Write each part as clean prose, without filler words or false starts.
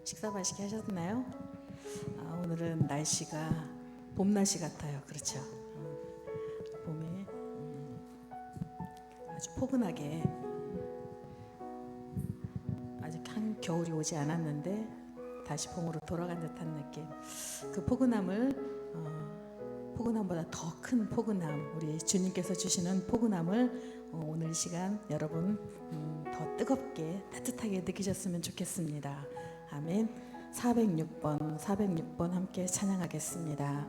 식사 맛있게 하셨나요? 오늘은 날씨가 봄 날씨 같아요. 그렇죠? 봄에 아주 포근하게, 아직 한겨울이 오지 않았는데 다시 봄으로 돌아간 듯한 느낌. 그 포근함보다 더 큰 포근함, 우리 주님께서 주시는 포근함을 오늘 이 시간 여러분 더 뜨겁게 따뜻하게 느끼셨으면 좋겠습니다. 아멘. 406번 함께 찬양하겠습니다.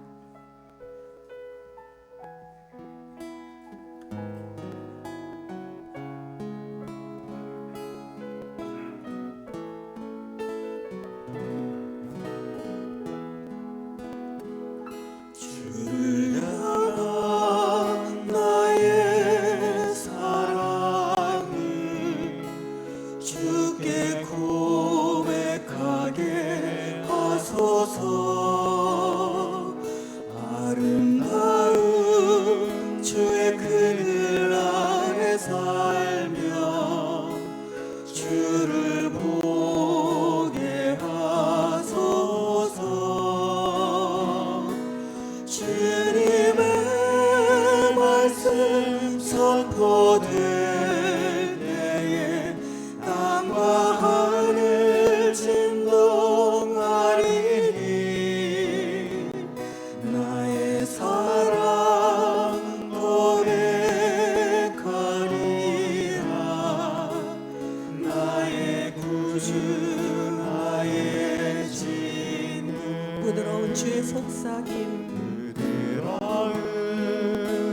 부드러운 주의 속삭임, 부드러운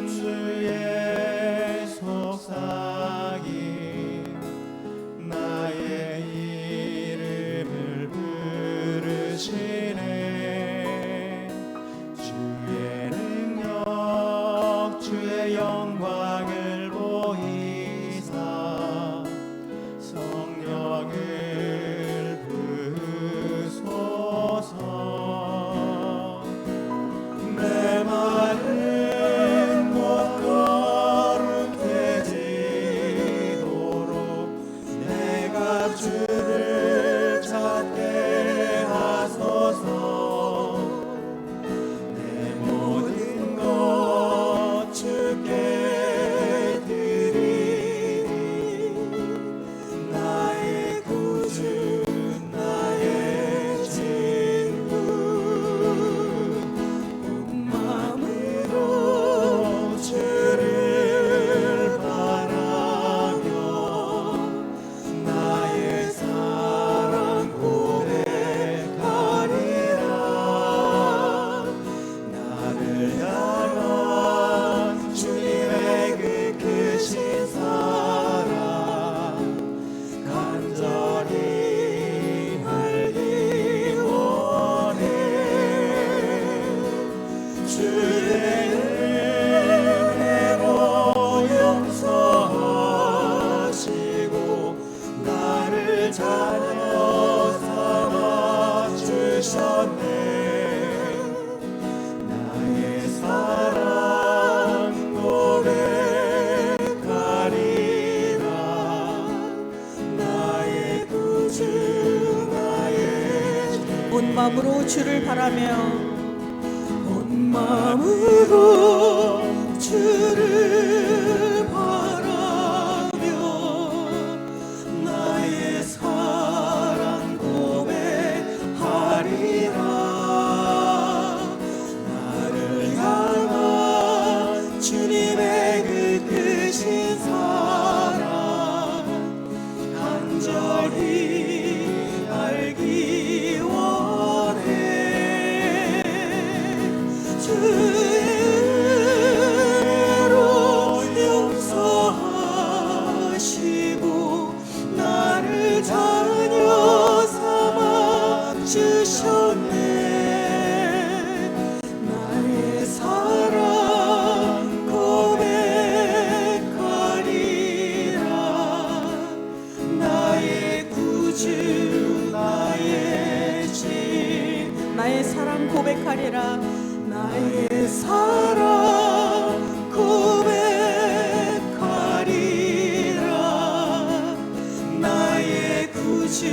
주의 속삭임, 나의 이름을 부르시네. 주셨네. 나의 사랑 고백하리라. 나의 구주 나의 온 마음으로 주를 바라며 온 마음으로 주를 바라며 나의 사랑 고백하리라. 나를 향한 주님의 그 크신 사랑 간절히 알기 원해. 주의 은혜로 용서하시고 나를 자녀 삼아 주셨네. 나의 사랑 고백하리라. 나의 구주 나의 진 나의 사랑 고백하리라. 나의 사랑 고백하리라. 나의 구주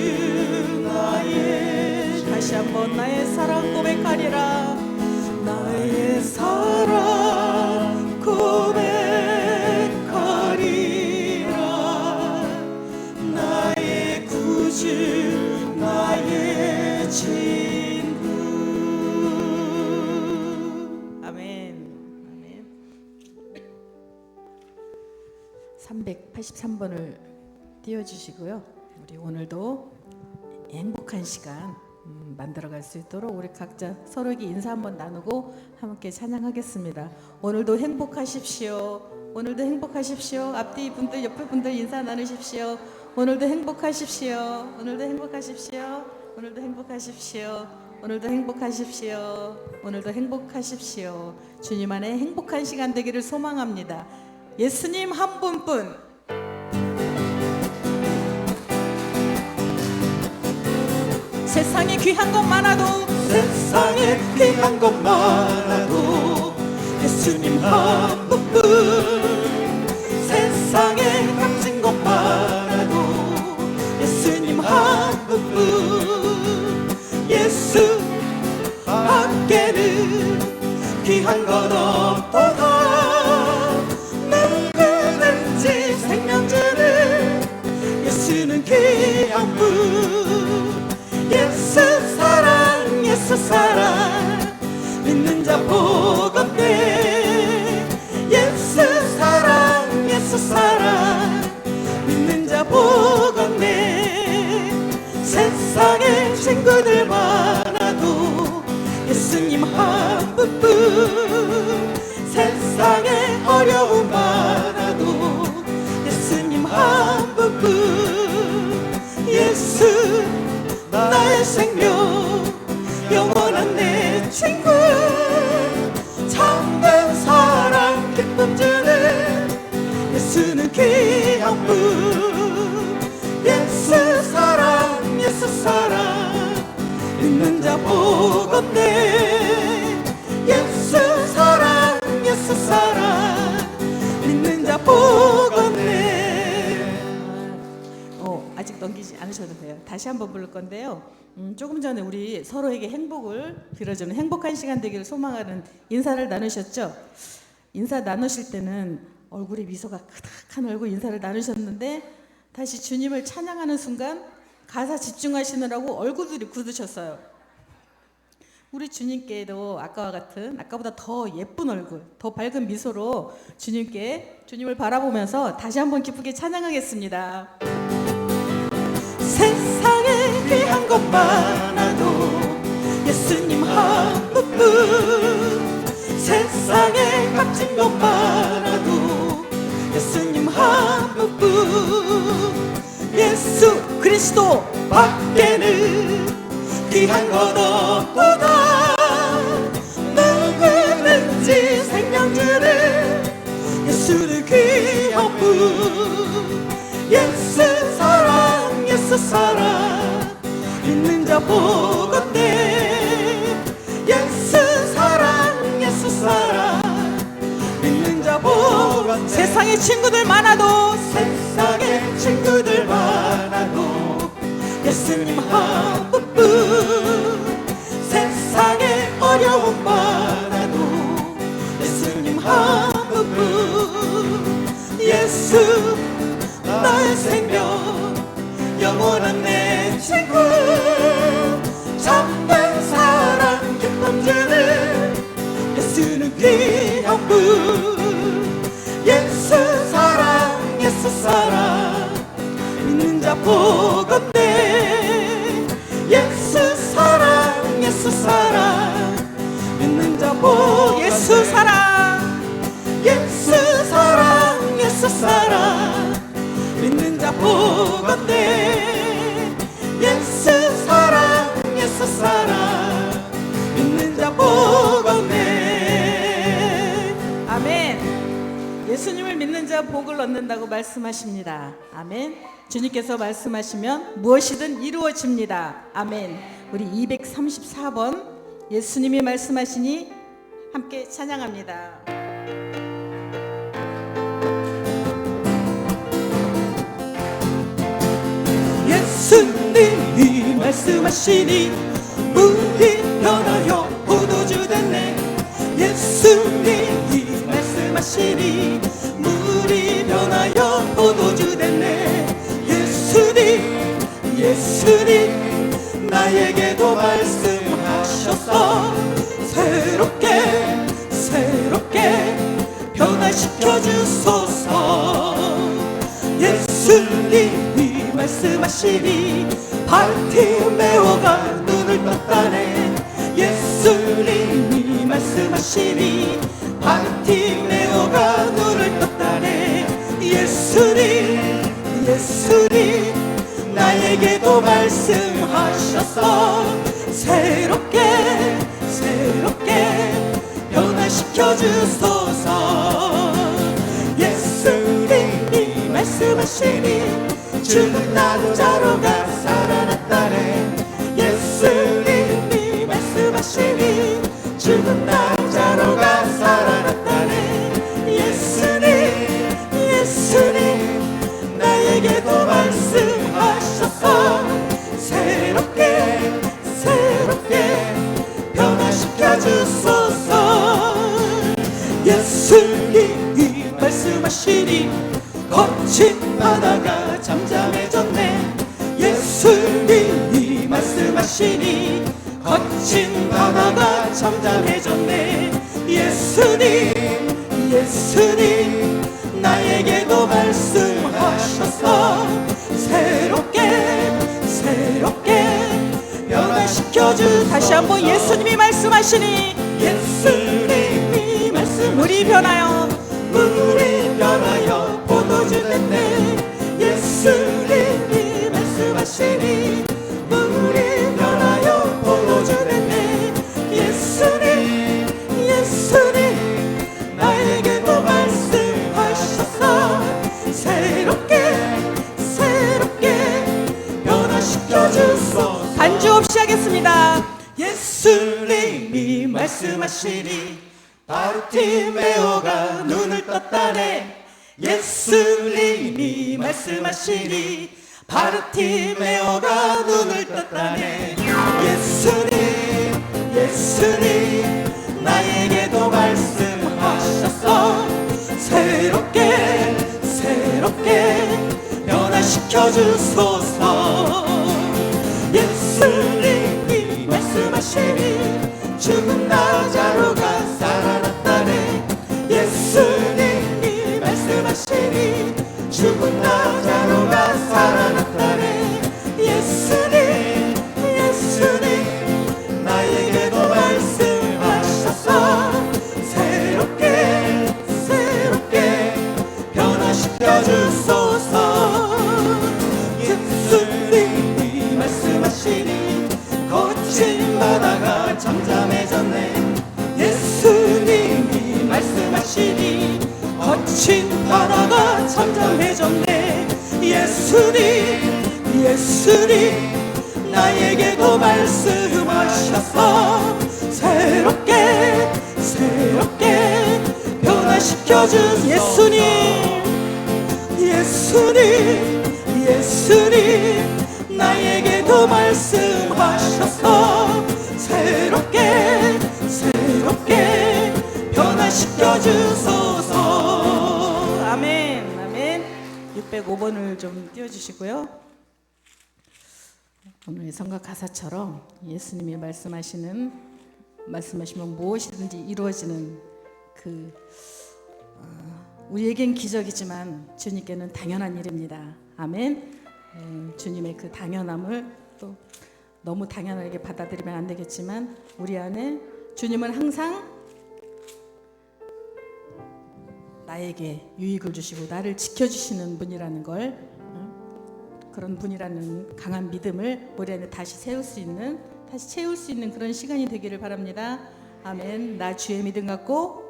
나의 다시 한번 나의 사랑 고백하리라. 나의 사랑 고백하리라. 나의 구주 나의 친구. 아멘. 아멘. 383번을 띄워주시고요. 우리 오늘도 행복한 시간 만들어갈 수 있도록 우리 각자 서로에게 인사 한번 나누고 함께 찬양하겠습니다. 오늘도 행복하십시오. 오늘도 행복하십시오. 앞뒤 분들 옆에 분들 인사 나누십시오. 오늘도 행복하십시오. 오늘도 행복하십시오. 오늘도 행복하십시오. 오늘도 행복하십시오. 오늘도 행복하십시오. 주님 안에 행복한 시간 되기를 소망합니다. 예수님 한 분뿐. 세상에 귀한 것 많아도 세상에 귀한 것 많아도 예수님 한 분뿐. 세상에 값진 것 많아도 예수님 한 분뿐. 예수 밖에는 귀한 건 없도다. 누구든지 생명 주는 예수는 귀한 분. 예수 사랑 예수 사랑 믿는 자 복 없네. 예수 사랑 예수 사랑 믿는 자 복 없네. 세상에 친구들 많아도 예수님 한 분뿐. 세상에 어려움 많아도 예수님 한 분뿐. 예수 나의 생명 영원한 내 친구. 참된 사랑 기쁨 주는 예수는 귀한 분. 예수 사랑 예수 사랑 믿는 자 복 없네. 예수 사랑 예수 사랑 믿는 자 복 없네. 아직 넘기지 않으셔도 돼요. 다시 한번 부를 건데요. 조금 전에 우리 서로에게 행복을 빌어주는 행복한 시간 되기를 소망하는 인사를 나누셨죠? 인사 나누실 때는 얼굴에 미소가 크닥한 얼굴 인사를 나누셨는데 다시 주님을 찬양하는 순간 가사 집중하시느라고 얼굴들이 굳으셨어요. 우리 주님께도 아까와 같은 아까보다 더 예쁜 얼굴, 더 밝은 미소로 주님을 바라보면서 다시 한번 기쁘게 찬양하겠습니다. 세상에 귀한 것 많아도 예수님 한 분뿐. 세상에 값진 것 많아도 예수님 한 분뿐. 예수 그리스도 밖에는 귀한 것 없도다. 누구든지 생명 주는 예수는 귀한 분. 예수 사랑 예수 사랑 믿는 자 복 없네. 세상에 친구들 많아도 세상에 친구들 많아도 예수님 한 분뿐. 세상에 어려움 많아도 예수님 한 분뿐. 예수 나의 생명 영원한 내 친구. 참된 사랑 기쁨 주는 예수는 귀한 분. 예수 사랑 예수 사랑 믿는 자 복없네. 예수 사랑 예수 사랑 믿는 자 복없네. 예수 사랑 예수 사랑 예수 사랑 믿는 자 복없네. 예수 사랑 예수 사랑 믿는 자 복없네. 아멘. 예수님을 믿는 자 복을 얻는다고 말씀하십니다. 아멘. 주님께서 말씀하시면 무엇이든 이루어집니다. 아멘. 우리 234번 예수님이 말씀하시니 함께 찬양합니다. 예수님이 말씀하시니 물이 변하여 포도주 됐네. 예수님이 말씀하시니 물이 변하여 포도주 됐네. 예수님 예수님 나에게도 말씀하셨어. 새롭게 새롭게 변화시켜 주소서. 예수님이 말씀하시니 바티메오가 눈을 떴다네. 예수님이 말씀하시니 바티메오가 눈을 떴다네. 예수님 예수님 나에게도 말씀하셨어. 새롭게 새롭게 변화시켜 주소서. 예수님이 말씀하시니 죽은 나자로가 살아났다네. 예수님이 말씀하시니 죽은 나자로가 살아났다네. 예수님 예수님 나에게도 말씀하셨어. 새롭게 새롭게 변화시켜 주소서. 예수님이 말씀하시니 거친 바다가 잠잠해졌네. 예수님이 말씀하시니 거친 바다가 잠잠해졌네. 예수님 예수님 나에게도 말씀하셨어. 새롭게 새롭게 변화시켜 주소서. 다시 한번 예수님이 말씀하시니 예수님이 말씀 물이 변하여 물이 변하여 포도주 됐네. 예수님이 말씀하시니 물이 변하여 포도주 됐네. 예수님 예수님 나에게도 말씀하셨어. 새롭게 새롭게 변화시켜 주소서. 반주 없이 하겠습니다. 예수님이 말씀하시니 바티메오가 눈을 떴다네. 예수님이 말씀하시니 바티메오가 눈을 떴다네. 예수님 예수님 나에게도 말씀하셨어. 새롭게 새롭게 변화시켜 주소서. 예수님이 말씀하시니 죽은 나자로가 살아났다네. 예수님이 말씀하시니 죽은 나자로가 살아났다네. 예수님 예수님 나에게도 말씀하셨어. 새롭게 새롭게 변화시켜 주소서. 예수님이 말씀하시니 거친 바다가 잠잠해졌네. 예수님이 말씀하시니 거친 바다가 잠잠해졌네. 예수님 예수님 나에게도 말씀하셨어. 새롭게 새롭게 변화시켜 변화시켜준 예수님, 예수님, 예수님, 나에게도 말씀하셔서 새롭게 새롭게 변화시켜주소서. 아멘, 아멘. 605번을 좀 띄워주시고요. 오늘 성가 가사처럼 예수님이 말씀하시면 무엇이든지 이루어지는 우리에겐 기적이지만 주님께는 당연한 일입니다. 아멘. 주님의 그 당연함을 또 너무 당연하게 받아들이면 안 되겠지만 우리 안에 주님은 항상 나에게 유익을 주시고 나를 지켜주시는 분이라는 걸, 그런 분이라는 강한 믿음을 우리 안에 다시 채울 수 있는 그런 시간이 되기를 바랍니다. 아멘. 나 주의 믿음 갖고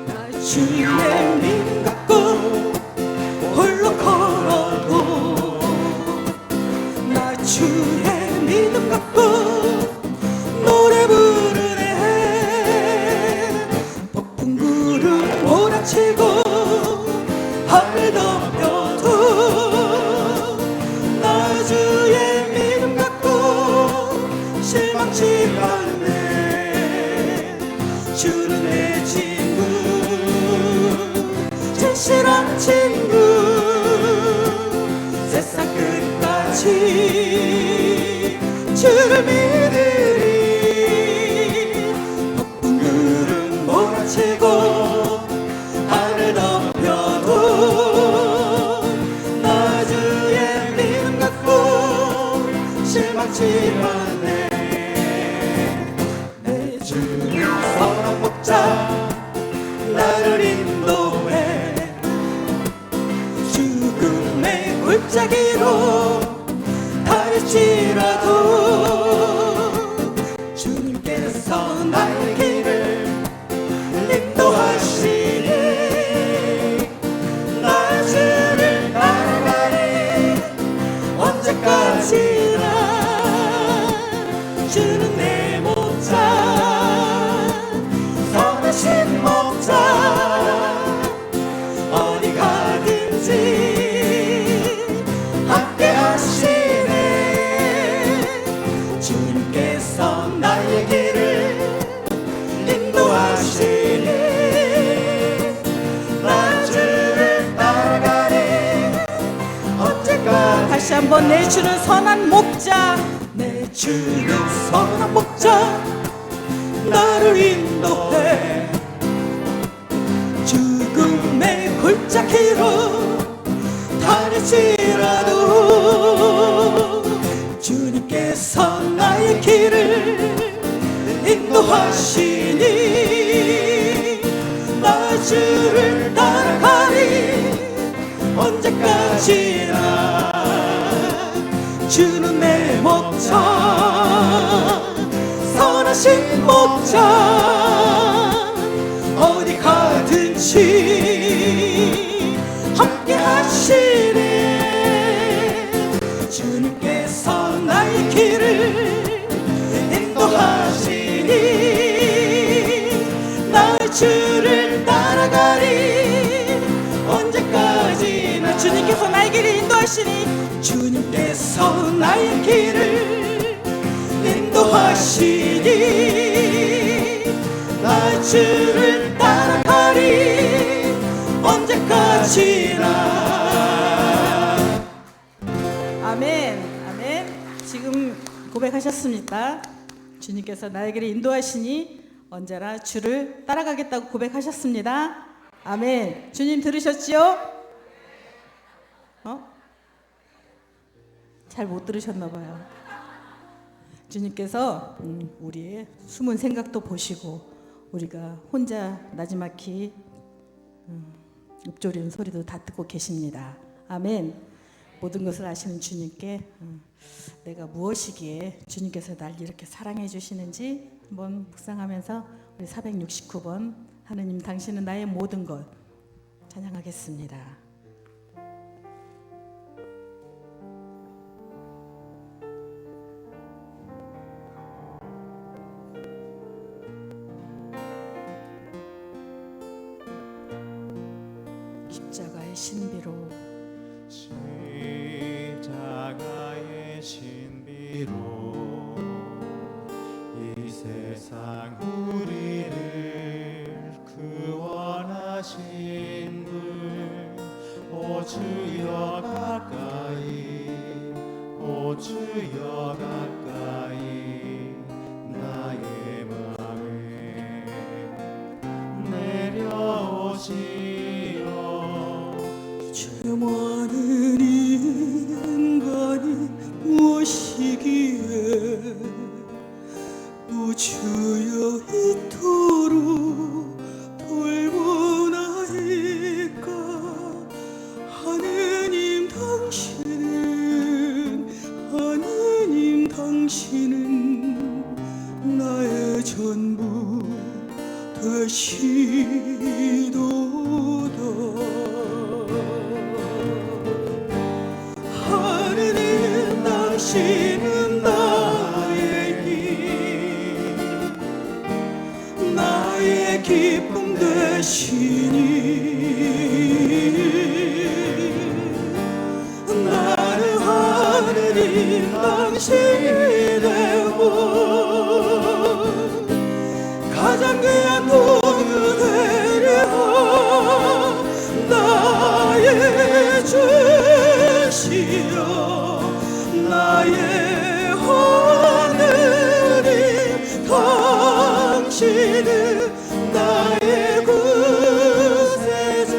나 주의 믿음 갖고 홀로 걸어도, 나 주의 믿음 갖고 노래 부르네. 폭풍 구름 몰아치고 하늘 덮여도 나 주의 믿음 갖고 실망치 않네. 주는 내 친구, 진실한 친구, 세상 끝까지 주를 믿으리. 폭풍 구름 몰아치고 하늘 덮여도 나 주의 믿음 갖고 실망치 않네. 내 주는 선한 목자 나를 인도해. 죽음의 골짜기로 다닐지라도 주님께서 나의 길을 인도하시니 나 주를 따라가리. 언제까지나 주는 내 목자, 선하신 목자, 어디 가든지 함께 하시네. 주님께서 나의 길을 인도하시니 나 주를 따라가리. 언제까지. 다시 한번 내 주는 선한 목자, 내 주는 선한 목자 나를 인도해. 죽음의 골짜기로 다닐지라도 주님께서 나의 길을 인도하시니 나 주를 따라가리. 언제까지나 주는 내 목자, 선하신 목자, 어디 가든지 함께 하시네. 주님께서 나의 길을 인도하시니 나 주를 따라가리. 언제까지나 주님께서 나의 길을 인도하시니 주님께서 나의 길을 인도하시니 나 주를 따라가리. 언제까지나. 아멘, 아멘. 지금 고백하셨습니까? 주님께서 나에게 인도하시니 언제나 주를 따라가겠다고 고백하셨습니다. 아멘. 주님 들으셨지요? 잘 못 들으셨나 봐요. 주님께서 우리의 숨은 생각도 보시고 우리가 혼자 나지막히 읊조리는 소리도 다 듣고 계십니다. 아멘. 모든 것을 아시는 주님께 내가 무엇이기에 주님께서 날 이렇게 사랑해 주시는지 한번 묵상하면서 우리 469번 하느님 당신은 나의 모든 것 찬양하겠습니다. 신비로 십자가의 신비로 이 세상 우리를 구원하신 분, 오 주여 가까이, 오 주여 가까이 나의 맘에 내려오시오. 저 많은 인간이 무엇이기에 오 주여 이토록 돌보나이까. 하느님 당신은 나의 전부 되시도다. 하느님 당신은 나의 힘, 나의 기쁨 되시니 나는 하느님 당신이 되고 가장 귀한 도구 되려 나의 주시여 나의 하느님 당신은 나의 구세주.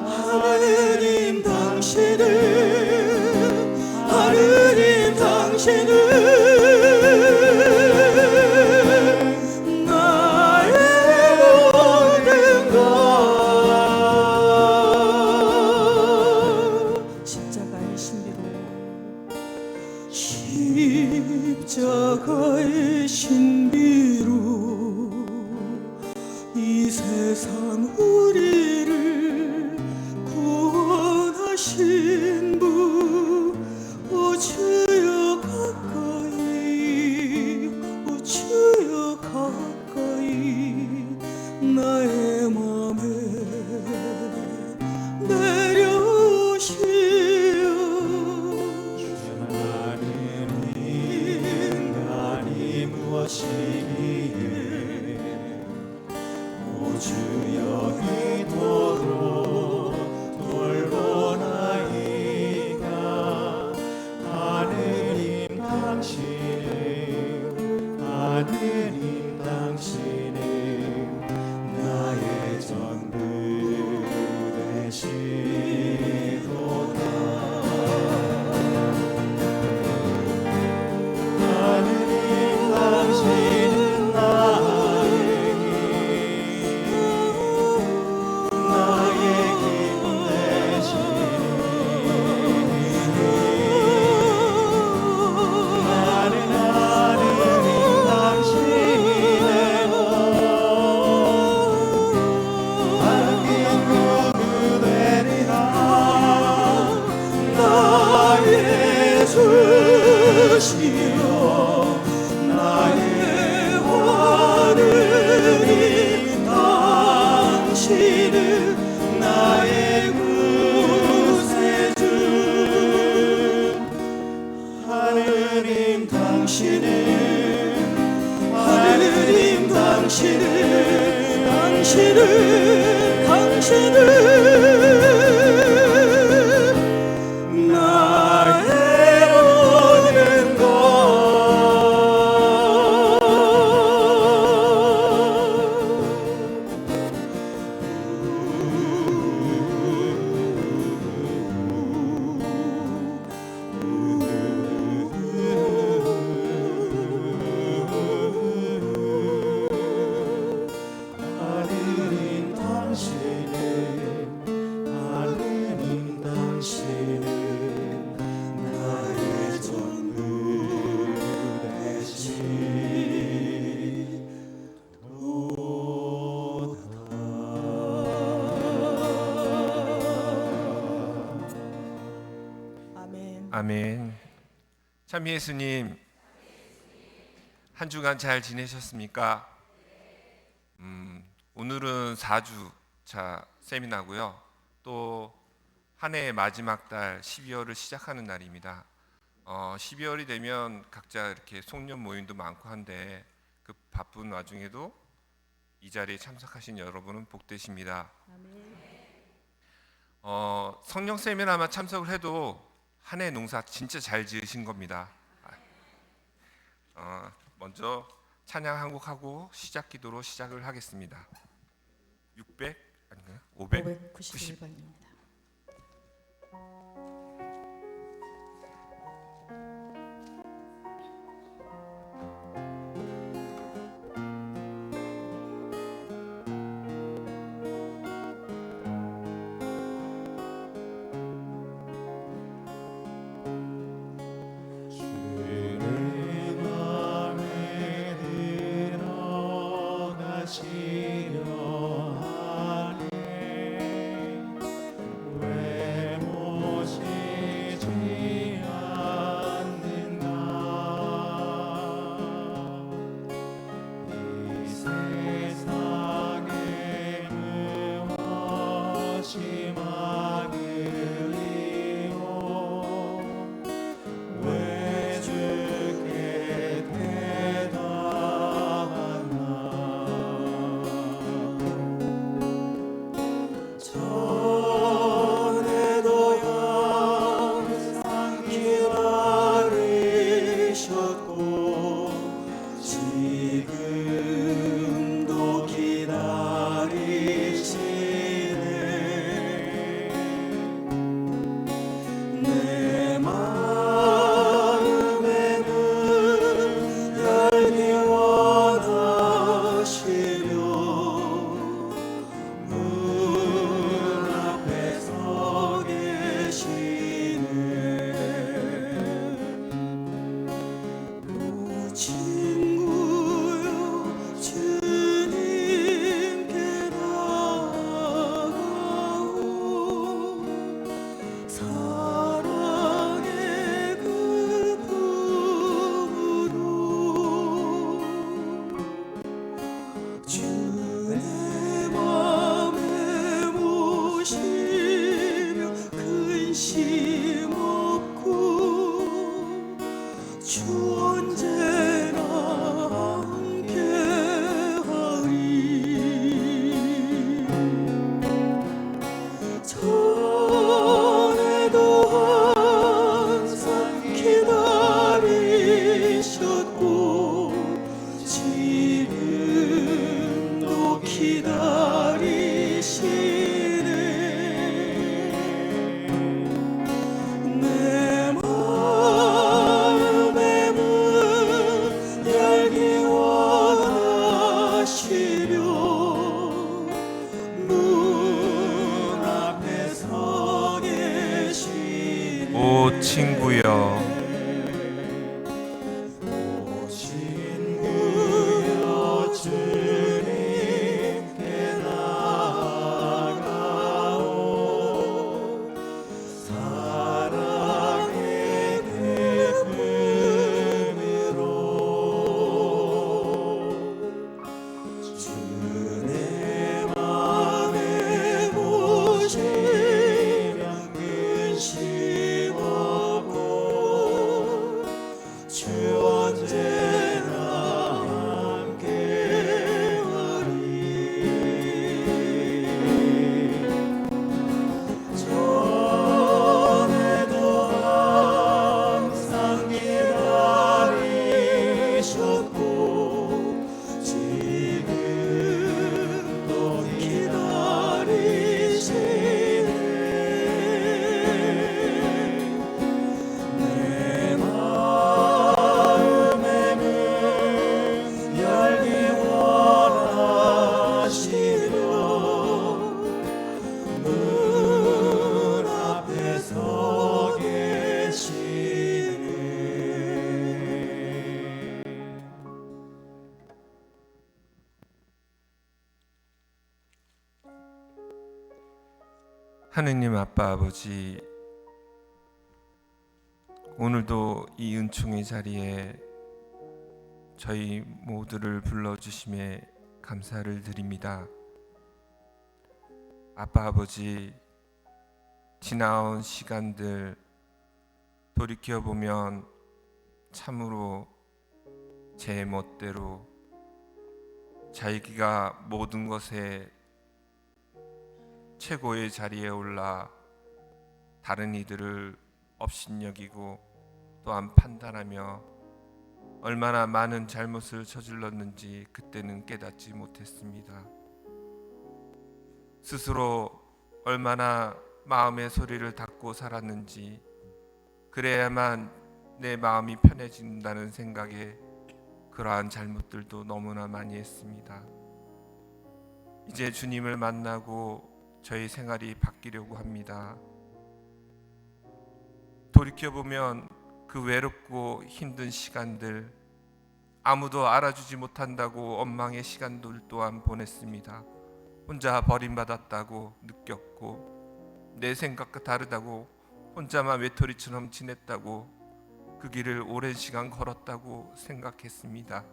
하느님 당신은 나의 모든 것. 십자가의 신비로 십자가의 신비로 이 세상 우리를 구원하신 분, 오 주여 가까이, 오 주여 가까이 나의 맘에 내려오시오. 많은 인간이 무엇이기에 오 주여 이토록 돌보나이까. 하느님 당신은 나의 전부 되시도다. 하느님 당신은 나의 힘, 나의 기쁨 되시니 나는 하느님 당신이 되고 하느님 누구 되리라. 나의 주시여 나의 하느님 당신은 나의 구세주. 하느님 당신은 나의 모든 것. 하느님 당신은 나의 전부 되시도다. 아멘. 아멘. 참 예수님, 한 주간 잘 지내셨습니까? 오늘은 4주차 세미나고요. 또 한 해의 마지막 달 12월을 시작하는 날입니다. 12월이 되면 각자 이렇게 송년 모임도 많고 한데 그 바쁜 와중에도 이 자리에 참석하신 여러분은 복되십니다. 성령 세미나만 참석을 해도 한 해 농사 진짜 잘 지으신 겁니다. 먼저 찬양 한 곡 하고 시작 기도로 시작을 하겠습니다. 600 아닌가요? 591번입니다. 오 친구여 하느님 아빠 아버지, 오늘도 이 은총의 자리에 저희 모두를 불러주심에 감사를 드립니다. 아빠 아버지, 지나온 시간들 돌이켜보면 참으로 제 멋대로 자기가 모든 것에 최고의 자리에 올라 다른 이들을 업신여기고 또한 판단하며 얼마나 많은 잘못을 저질렀는지 그때는 깨닫지 못했습니다. 스스로 얼마나 마음의 소리를 닫고 살았는지, 그래야만 내 마음이 편해진다는 생각에 그러한 잘못들도 너무나 많이 했습니다. 이제 주님을 만나고 저희 생활이 바뀌려고 합니다. 돌이켜보면 그 외롭고 힘든 시간들, 아무도 알아주지 못한다고 원망의 시간들 또한 보냈습니다. 혼자 버림받았다고 느꼈고, 내 생각과 다르다고 혼자만 외톨이처럼 지냈다고, 그 길을 오랜 시간 걸었다고 생각했습니다.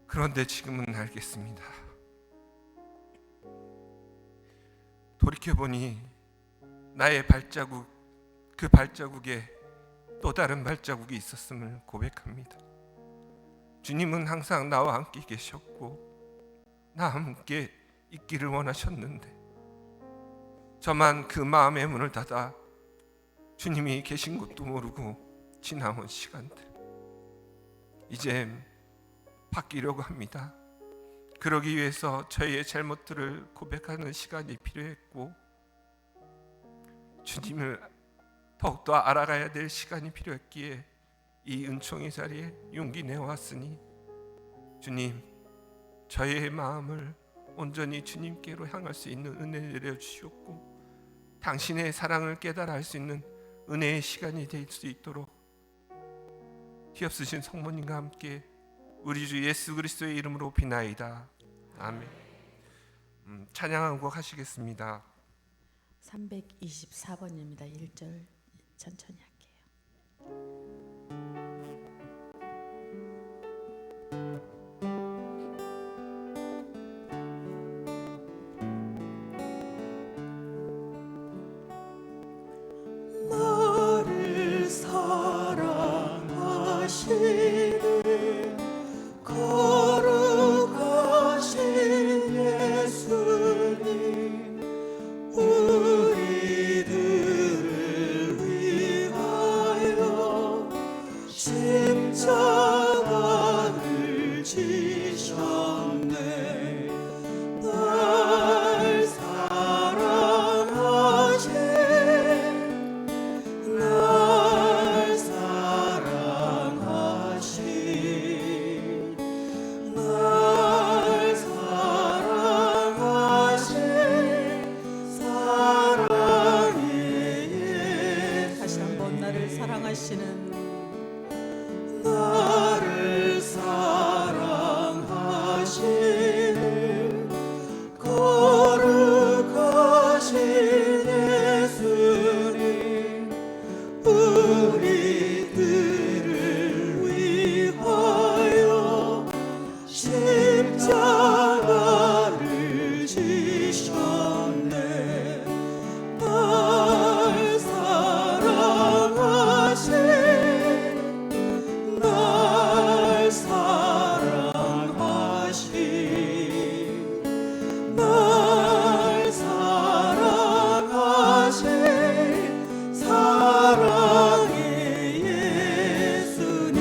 그런데 지금은 알겠습니다. 돌이켜보니 나의 발자국, 그 발자국에 또 다른 발자국이 있었음을 고백합니다. 주님은 항상 나와 함께 계셨고 나와 함께 있기를 원하셨는데, 저만 그 마음의 문을 닫아 주님이 계신 것도 모르고 지나온 시간들, 이제 바뀌려고 합니다. 그러기 위해서 저희의 잘못들을 고백하는 시간이 필요했고, 주님을 더욱더 알아가야 될 시간이 필요했기에 이 은총의 자리에 용기 내왔으니, 주님, 저희의 마음을 온전히 주님께로 향할 수 있는 은혜를 내려주시옵고, 당신의 사랑을 깨달아 할 수 있는 은혜의 시간이 될 수 있도록 힘쓰신 성모님과 함께 우리 주 예수 그리스도의 이름으로 비나이다. 아멘. 찬양한 곡 하시겠습니다. 324번입니다. 1절 천천히 할게요. 나를 사랑하시는 거룩하신 예수님, 우리들을 위하여 십자가를 지셨네. 날 사랑하신, 날 사랑하신, 날 사랑하신 사랑의 예수, 다시 한번 나를 사랑하시는, 나를 사랑하시는 거룩하신 예수님, 우리들을 위하여 십자가를 지셨네. 날 사랑하신, 날 사랑하신, 날 사랑하신 사랑의 예수님,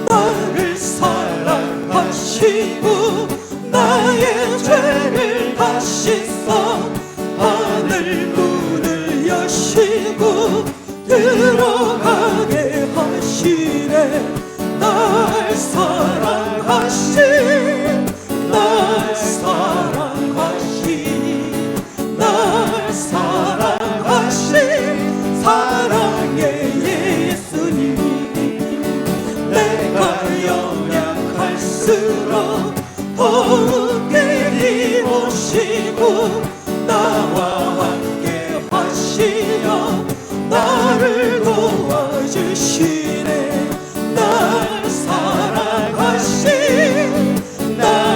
나를 사랑하시고 나의 죄를 다 씻어 하늘 문을 여시고 들어가게 하시네. 날 사랑하신, 날 사랑하신, 날 사랑하신 사랑의 예수님, 내가 연약할수록 더욱게 힘오시고 나와 함께 하시어 나를 도와주시네. 날 사랑하신, 날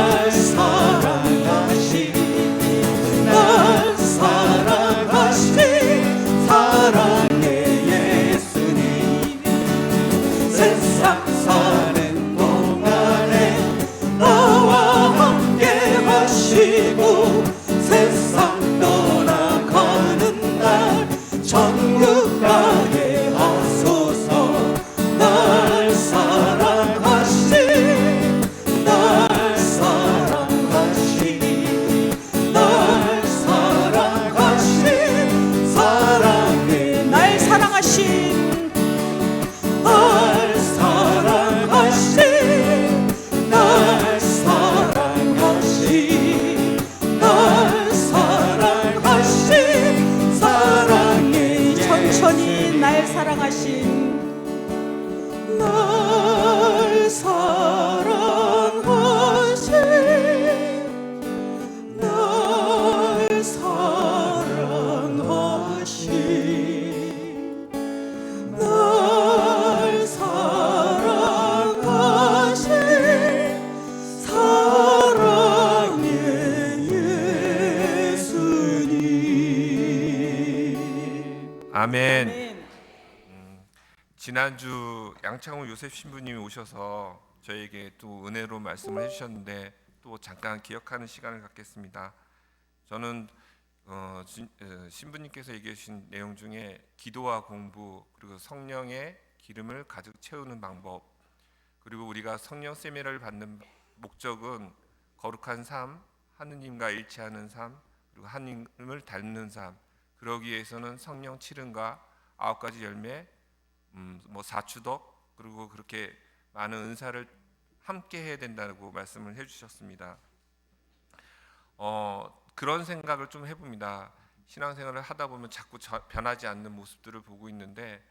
사랑하신 날 사랑하신 날 사랑하신 날 사랑하신 사랑의 예수님. 아멘. 네. 지난주 양창호 요셉 신부님이 오셔서 저에게 또 은혜로 말씀을 해주셨는데 또 잠깐 기억하는 시간을 갖겠습니다. 저는 신부님께서 얘기해 주신 내용 중에 기도와 공부 그리고 성령의 기름을 가득 채우는 방법 그리고 우리가 성령 세미나를 받는 목적은 거룩한 삶, 하느님과 일치하는 삶 그리고 하느님을 닮는 삶 그러기 위해서는 성령 칠은과 9가지 열매 뭐 사추덕 그리고 그렇게 많은 은사를 함께 해야 된다고 말씀을 해주셨습니다. 그런 생각을 좀 해봅니다. 신앙생활을 하다 보면 자꾸 변하지 않는 모습들을 보고 있는데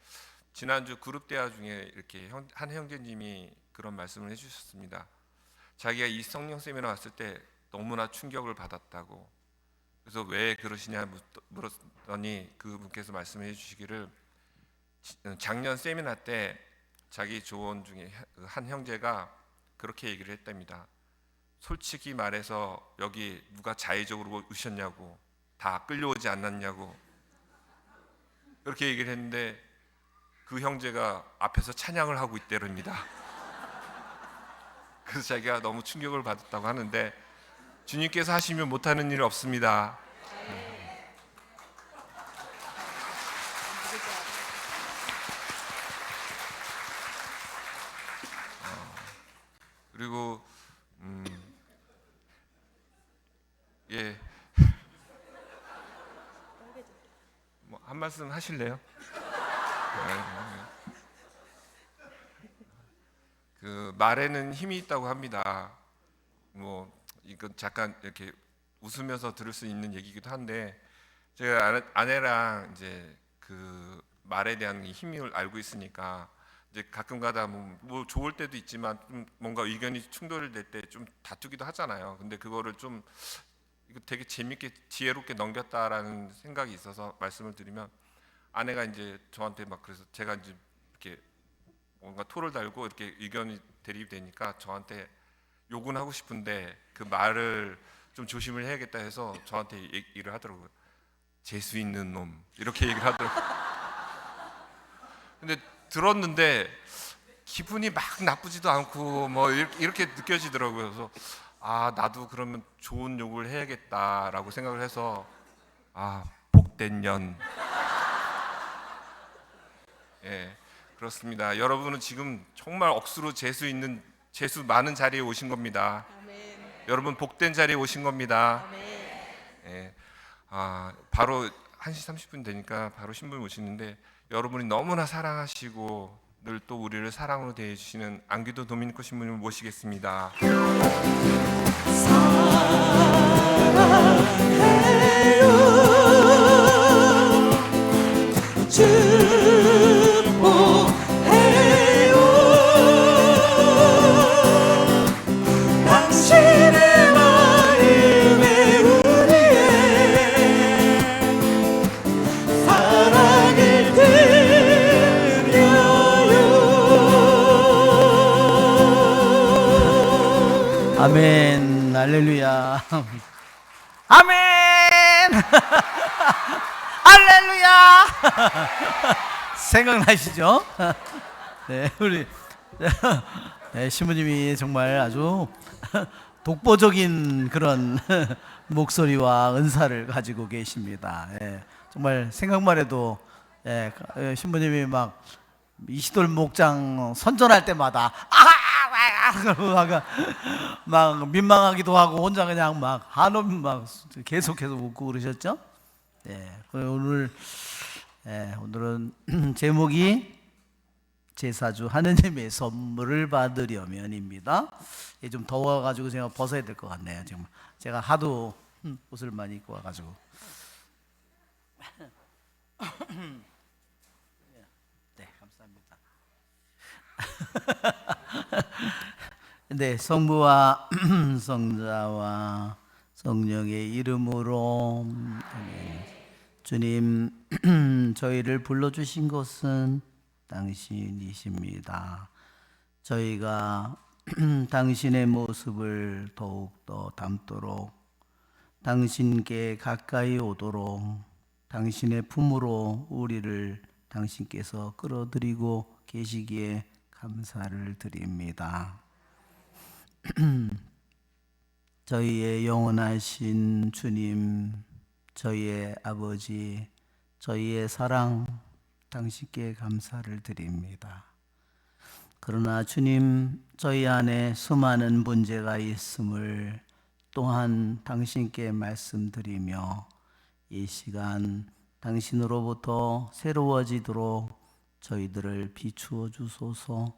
지난주 그룹 대화 중에 이렇게 한 형제님이 그런 말씀을 해주셨습니다. 자기가 이 성령 세미나 왔을 때 너무나 충격을 받았다고. 그래서 왜 그러시냐 물었더니 그분께서 말씀해 주시기를 작년 세미나 때 자기 조언 중에 한 형제가 그렇게 얘기를 했답니다. 솔직히 말해서 여기 누가 자의적으로 오셨냐고 다 끌려오지 않았냐고 그렇게 얘기를 했는데 그 형제가 앞에서 찬양을 하고 있대랍니다. 그래서 자기가 너무 충격을 받았다고 하는데 주님께서 하시면 못하는 일 없습니다. 그리고 예, 뭐 한 말씀 하실래요? 그 말에는 힘이 있다고 합니다. 뭐 이건 잠깐 이렇게 웃으면서 들을 수 있는 얘기기도 한데 제가 아내랑 이제 그 말에 대한 힘을 알고 있으니까 이제 가끔가다 뭐 좋을 때도 있지만 좀 뭔가 의견이 충돌될 때 좀 다투기도 하잖아요. 근데 그거를 좀 이거 되게 재밌게 지혜롭게 넘겼다라는 생각이 있어서 말씀을 드리면 아내가 이제 저한테 막 그래서 제가 이제 이렇게 뭔가 토를 달고 이렇게 의견이 대립이 되니까 저한테 욕은 하고 싶은데 그 말을 좀 조심을 해야겠다 해서 저한테 얘기를 하더라고요. 재수 있는 놈 이렇게 얘기를 하더라고요. 근데 들었는데 기분이 막 나쁘지도 않고 뭐 이렇게 느껴지더라고요. 그래서 아 나도 그러면 좋은 욕을 해야겠다라고 생각을 해서 아 복된 년. 예 그렇습니다. 여러분은 지금 정말 억수로 재수 많은 자리에 오신 겁니다. 아멘. 여러분 복된 자리에 오신 겁니다. 아멘. 예, 바로 1시 30분 되니까 바로 신부님 오시는데 여러분이 너무나 사랑하시고 늘 또 우리를 사랑으로 대해주시는 안기도 도미니코 신부님을 모시겠습니다. 당신의 마음에 우리의 사랑을 드려요. 아멘. 할렐루야. 아멘. 할렐루야. 생각나시죠? 네, 우리 네, 신부님이 정말 아주 독보적인 그런 목소리와 은사를 가지고 계십니다. 예, 정말 생각만 해도 예, 신부님이 막 이시돌 목장 선전할 때마다 막 민망하기도 하고 혼자 그냥 막 한음 막 계속해서 웃고 그러셨죠? 예, 오늘은 제목이 제사주 하느님의 선물을 받으려면입니다. 좀 더워가지고 제가 벗어야 될 것 같네요. 지금 제가 하도 옷을 많이 입고 와가지고. 네. 네, 성부와 성자와 성령의 이름으로 아멘. 주님, 저희를 불러주신 것은 당신이십니다. 저희가 당신의 모습을 더욱더 담도록, 당신께 가까이 오도록, 당신의 품으로 우리를 당신께서 끌어들이고 계시기에 감사를 드립니다. 저희의 영원하신 주님, 저희의 아버지, 저희의 사랑, 당신께 감사를 드립니다. 그러나 주님, 저희 안에 수많은 문제가 있음을 또한 당신께 말씀드리며 이 시간 당신으로부터 새로워지도록 저희들을 비추어 주소서.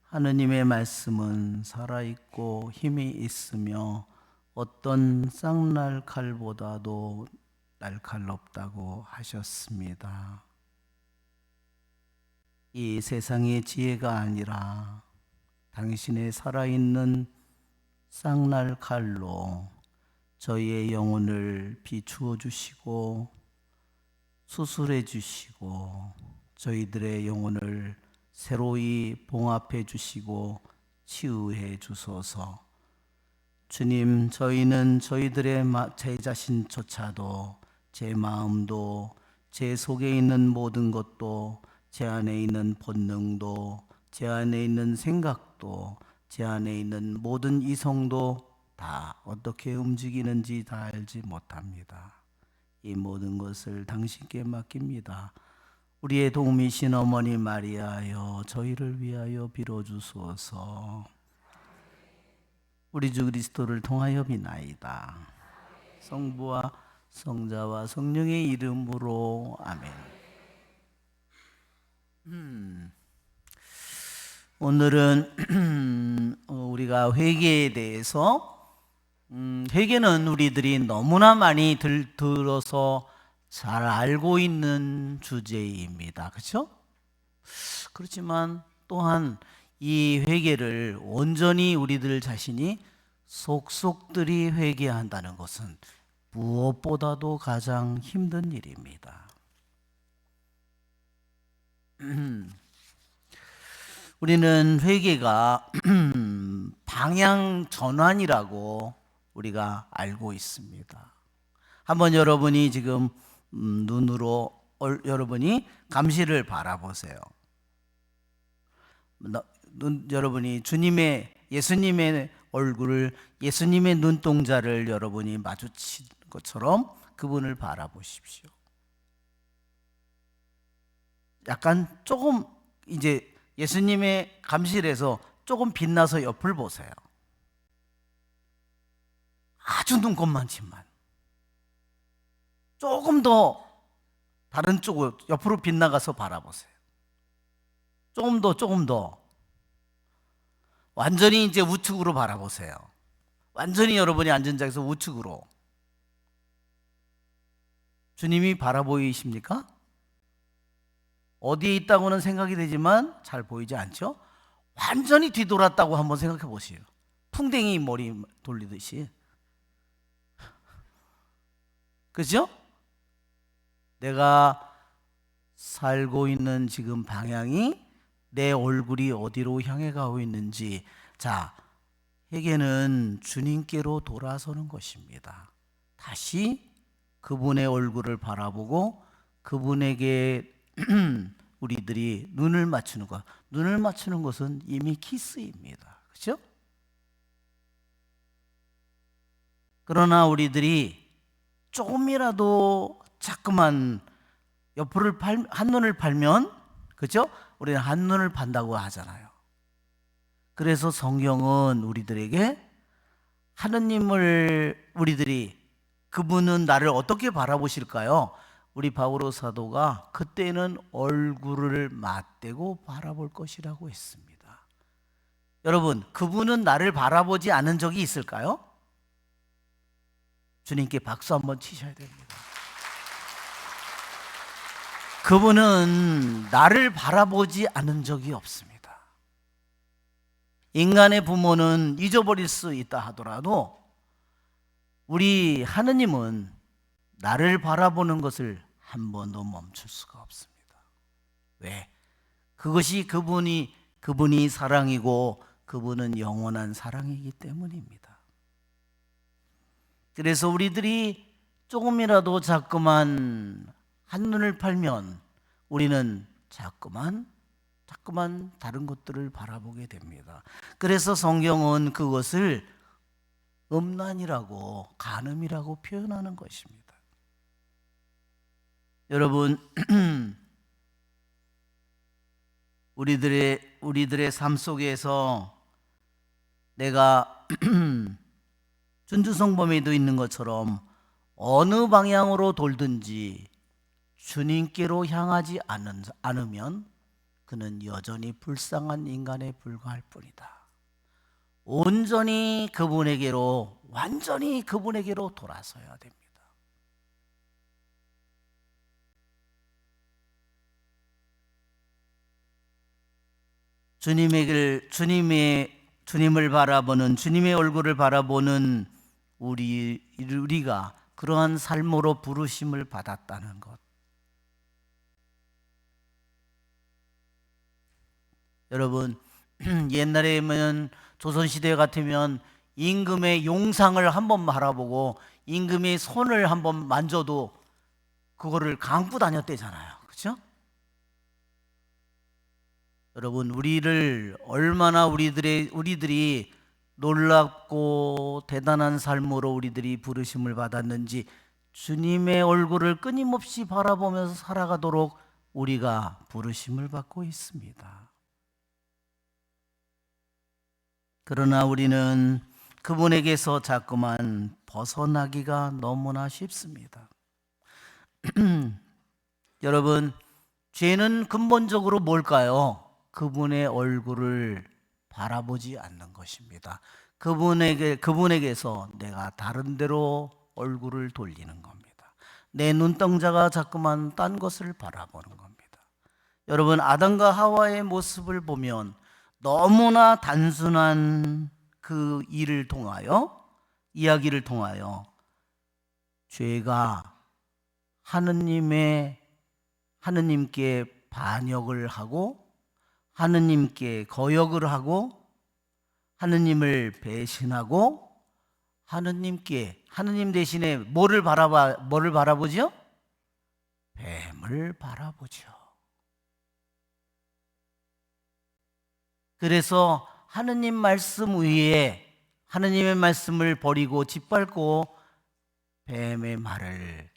하느님의 말씀은 살아있고 힘이 있으며 어떤 쌍날 칼보다도 날카롭다고 하셨습니다. 이 세상의 지혜가 아니라 당신의 살아있는 쌍날 칼로 저희의 영혼을 비추어 주시고 수술해 주시고 저희들의 영혼을 새로이 봉합해 주시고 치유해 주소서. 주님, 저희는 저희들의 제 자신조차도, 제 마음도, 제 속에 있는 모든 것도, 제 안에 있는 본능도, 제 안에 있는 생각도, 제 안에 있는 모든 이성도 다 어떻게 움직이는지 다 알지 못합니다. 이 모든 것을 당신께 맡깁니다. 우리의 도우미신 어머니 마리아여, 저희를 위하여 빌어주소서. 우리 주 그리스도를 통하여 비나이다. 성부와 성자와 성령의 이름으로 아멘. 오늘은 우리가 회개에 대해서 회개는 우리들이 너무나 많이 들어서 잘 알고 있는 주제입니다. 그렇죠? 그렇지만 또한 이 회개를 온전히 우리들 자신이 속속들이 회개한다는 것은 무엇보다도 가장 힘든 일입니다. 우리는 회개가 방향 전환이라고 우리가 알고 있습니다. 한번 여러분이 지금 눈으로 여러분이 감시를 바라보세요. 여러분이 예수님의 얼굴을, 예수님의 눈동자를 여러분이 마주친 것처럼 그분을 바라보십시오. 약간 조금 이제 예수님의 감실에서 조금 빛나서 옆을 보세요. 아주 눈곱만치만 조금 더 다른 쪽으로 옆으로 빗나가서 바라보세요. 조금 더 완전히 이제 우측으로 바라보세요. 완전히 여러분이 앉은 자에서 우측으로. 주님이 바라보이십니까? 어디에 있다고는 생각이 되지만 잘 보이지 않죠? 완전히 뒤돌았다고 한번 생각해 보세요. 풍뎅이 머리 돌리듯이. 그죠? 내가 살고 있는 지금 방향이, 내 얼굴이 어디로 향해 가고 있는지, 자, 회개는 주님께로 돌아서는 것입니다. 다시 그분의 얼굴을 바라보고 그분에게 우리들이 눈을 맞추는 것. 눈을 맞추는 것은 이미 키스입니다. 그렇죠? 그러나 우리들이 조금이라도 자꾸만 옆으로 한눈을 팔면, 그렇죠? 우리는 한눈을 판다고 하잖아요. 그래서 성경은 우리들에게 하느님을, 우리들이 그분은 나를 어떻게 바라보실까요? 우리 바오로 사도가 그때는 얼굴을 맞대고 바라볼 것이라고 했습니다. 여러분, 그분은 나를 바라보지 않은 적이 있을까요? 주님께 박수 한번 치셔야 됩니다. 그분은 나를 바라보지 않은 적이 없습니다. 인간의 부모는 잊어버릴 수 있다 하더라도 우리 하느님은 나를 바라보는 것을 한 번도 멈출 수가 없습니다. 왜? 그것이 그분이 사랑이고 그분은 영원한 사랑이기 때문입니다. 그래서 우리들이 조금이라도 자꾸만 한눈을 팔면 우리는 자꾸만 다른 것들을 바라보게 됩니다. 그래서 성경은 그것을 음란이라고, 간음이라고 표현하는 것입니다. 여러분, 우리들의 삶 속에서 내가 준주성범에도 있는 것처럼 어느 방향으로 돌든지 주님께로 향하지 않으면 그는 여전히 불쌍한 인간에 불과할 뿐이다. 온전히 완전히 그분에게로 돌아서야 됩니다. 주님을 바라보는, 주님의 얼굴을 바라보는 우리가 그러한 삶으로 부르심을 받았다는 것. 여러분, 옛날에는 조선시대 같으면 임금의 용상을 한번 바라보고 임금의 손을 한번 만져도 그거를 감고 다녔대잖아요. 그렇죠? 여러분, 우리를 얼마나 우리들이 놀랍고 대단한 삶으로 우리들이 부르심을 받았는지 주님의 얼굴을 끊임없이 바라보면서 살아가도록 우리가 부르심을 받고 있습니다. 그러나 우리는 그분에게서 자꾸만 벗어나기가 너무나 쉽습니다. 여러분, 죄는 근본적으로 뭘까요? 그분의 얼굴을 바라보지 않는 것입니다. 그분에게서 내가 다른 데로 얼굴을 돌리는 겁니다. 내 눈동자가 자꾸만 딴 것을 바라보는 겁니다. 여러분, 아담과 하와의 모습을 보면 너무나 단순한 그 이야기를 통하여 죄가 하느님께 반역을 하고 하느님께 거역을 하고 하느님을 배신하고 하느님 대신에 뭐를 바라보죠? 뱀을 바라보죠. 그래서 하느님 말씀 위에 하느님의 말씀을 버리고 짓밟고 뱀의 말을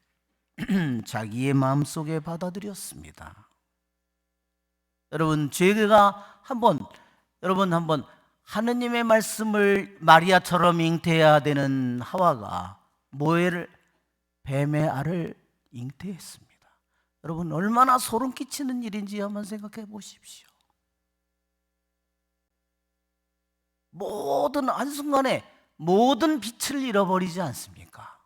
자기의 마음속에 받아들였습니다. 여러분, 죄가 한번 하느님의 말씀을 마리아처럼 잉태해야 되는 하와가 뱀의 알을 잉태했습니다. 여러분, 얼마나 소름 끼치는 일인지 한번 생각해 보십시오. 한순간에 모든 빛을 잃어버리지 않습니까?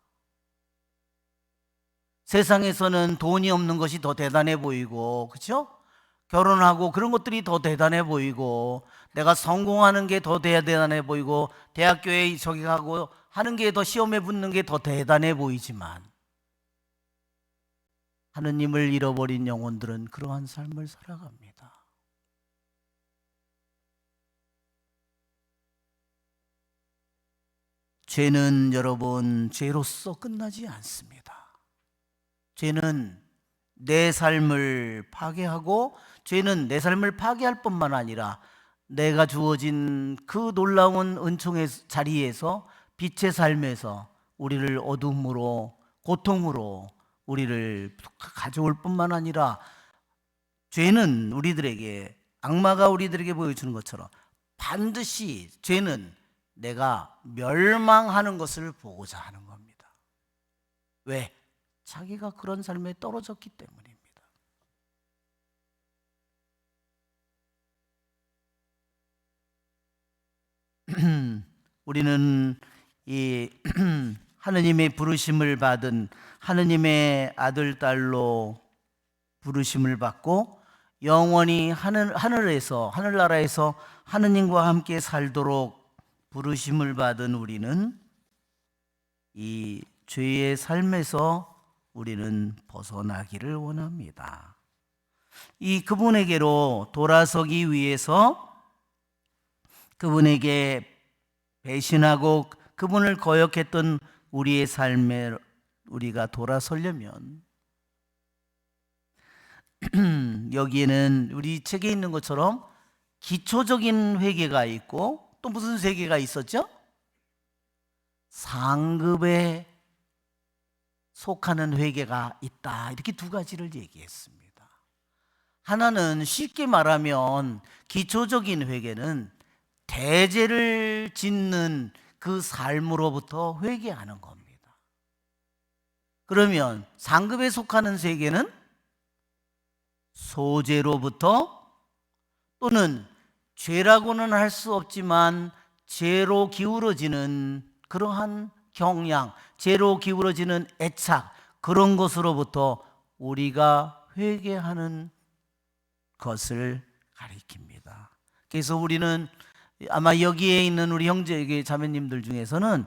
세상에서는 돈이 없는 것이 더 대단해 보이고, 그렇죠? 결혼하고 그런 것들이 더 대단해 보이고, 내가 성공하는 게 더 대단해 보이고, 대학교에 저기 가고 하는 게 더 시험에 붙는 게 더 대단해 보이지만 하느님을 잃어버린 영혼들은 그러한 삶을 살아갑니다. 죄는 여러분, 죄로서 끝나지 않습니다. 죄는 내 삶을 파괴하고, 죄는 내 삶을 파괴할 뿐만 아니라 내가 주어진 그 놀라운 은총의 자리에서, 빛의 삶에서 우리를 어둠으로, 고통으로 우리를 가져올 뿐만 아니라, 죄는 악마가 우리들에게 보여주는 것처럼 반드시 죄는 내가 멸망하는 것을 보고자 하는 겁니다. 왜? 자기가 그런 삶에 떨어졌기 때문입니다. 우리는 이 하느님의 부르심을 받은 하느님의 아들, 딸로 부르심을 받고 영원히 하늘나라에서 하느님과 함께 살도록 부르심을 받은 우리는 이 죄의 삶에서 우리는 벗어나기를 원합니다. 이 그분에게로 돌아서기 위해서 그분에게 배신하고 그분을 거역했던 우리의 삶에 우리가 돌아서려면 여기에는 우리 책에 있는 것처럼 기초적인 회개가 있고 또 무슨 회개가 있었죠? 상급에 속하는 회개가 있다. 이렇게 두 가지를 얘기했습니다. 하나는 쉽게 말하면 기초적인 회개는 대죄를 짓는 그 삶으로부터 회개하는 겁니다. 그러면 상급에 속하는 회개는 소죄로부터 또는 죄라고는 할 수 없지만 죄로 기울어지는 그러한 경향, 죄로 기울어지는 애착, 그런 것으로부터 우리가 회개하는 것을 가리킵니다. 그래서 우리는 아마 여기에 있는 우리 형제 자매님들 중에서는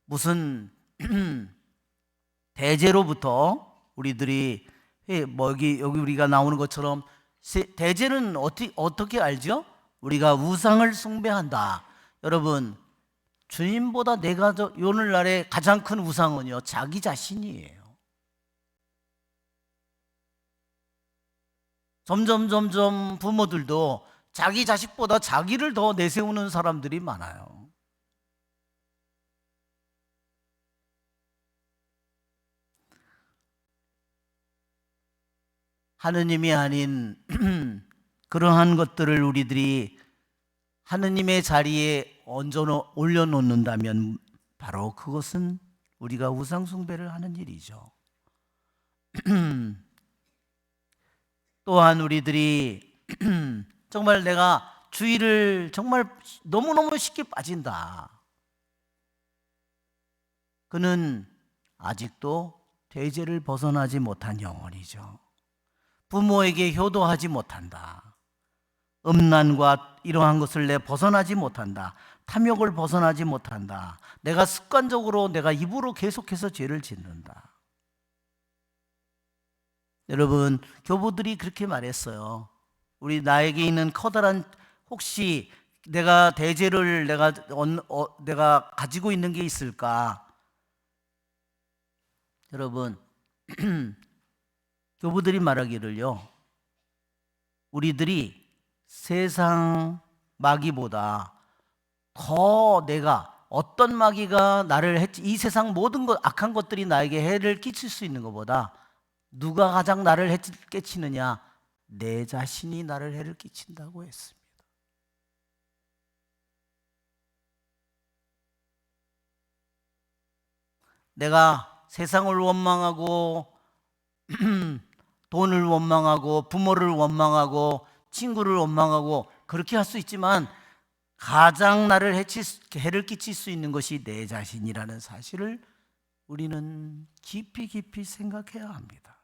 무슨 대죄로부터 우리들이 여기 우리가 나오는 것처럼 대죄는 어떻게 알죠? 우리가 우상을 숭배한다. 여러분, 주님보다 내가 오늘날의 가장 큰 우상은요, 자기 자신이에요. 점점 부모들도 자기 자식보다 자기를 더 내세우는 사람들이 많아요. 하느님이 아닌 그러한 것들을 우리들이 하느님의 자리에 올려놓는다면 바로 그것은 우리가 우상숭배를 하는 일이죠. 또한 우리들이 정말 내가 주의를 정말 너무너무 쉽게 빠진다. 그는 아직도 대죄를 벗어나지 못한 영혼이죠. 부모에게 효도하지 못한다. 음란과 이러한 것을 내 벗어나지 못한다. 탐욕을 벗어나지 못한다. 내가 습관적으로 내가 입으로 계속해서 죄를 짓는다. 여러분, 교부들이 그렇게 말했어요. 나에게 있는 커다란, 혹시 내가 대죄를 내가 가지고 있는 게 있을까? 여러분, 교부들이 말하기를요, 우리들이 세상 마귀보다 더 내가 어떤 마귀가 나를 이 세상 모든 악한 것들이 나에게 해를 끼칠 수 있는 것보다 누가 가장 나를 깨치느냐? 내 자신이 나를 해를 끼친다고 했습니다. 내가 세상을 원망하고 돈을 원망하고 부모를 원망하고 친구를 원망하고 그렇게 할 수 있지만 가장 나를 해를 끼칠 수 있는 것이 내 자신이라는 사실을 우리는 깊이 생각해야 합니다.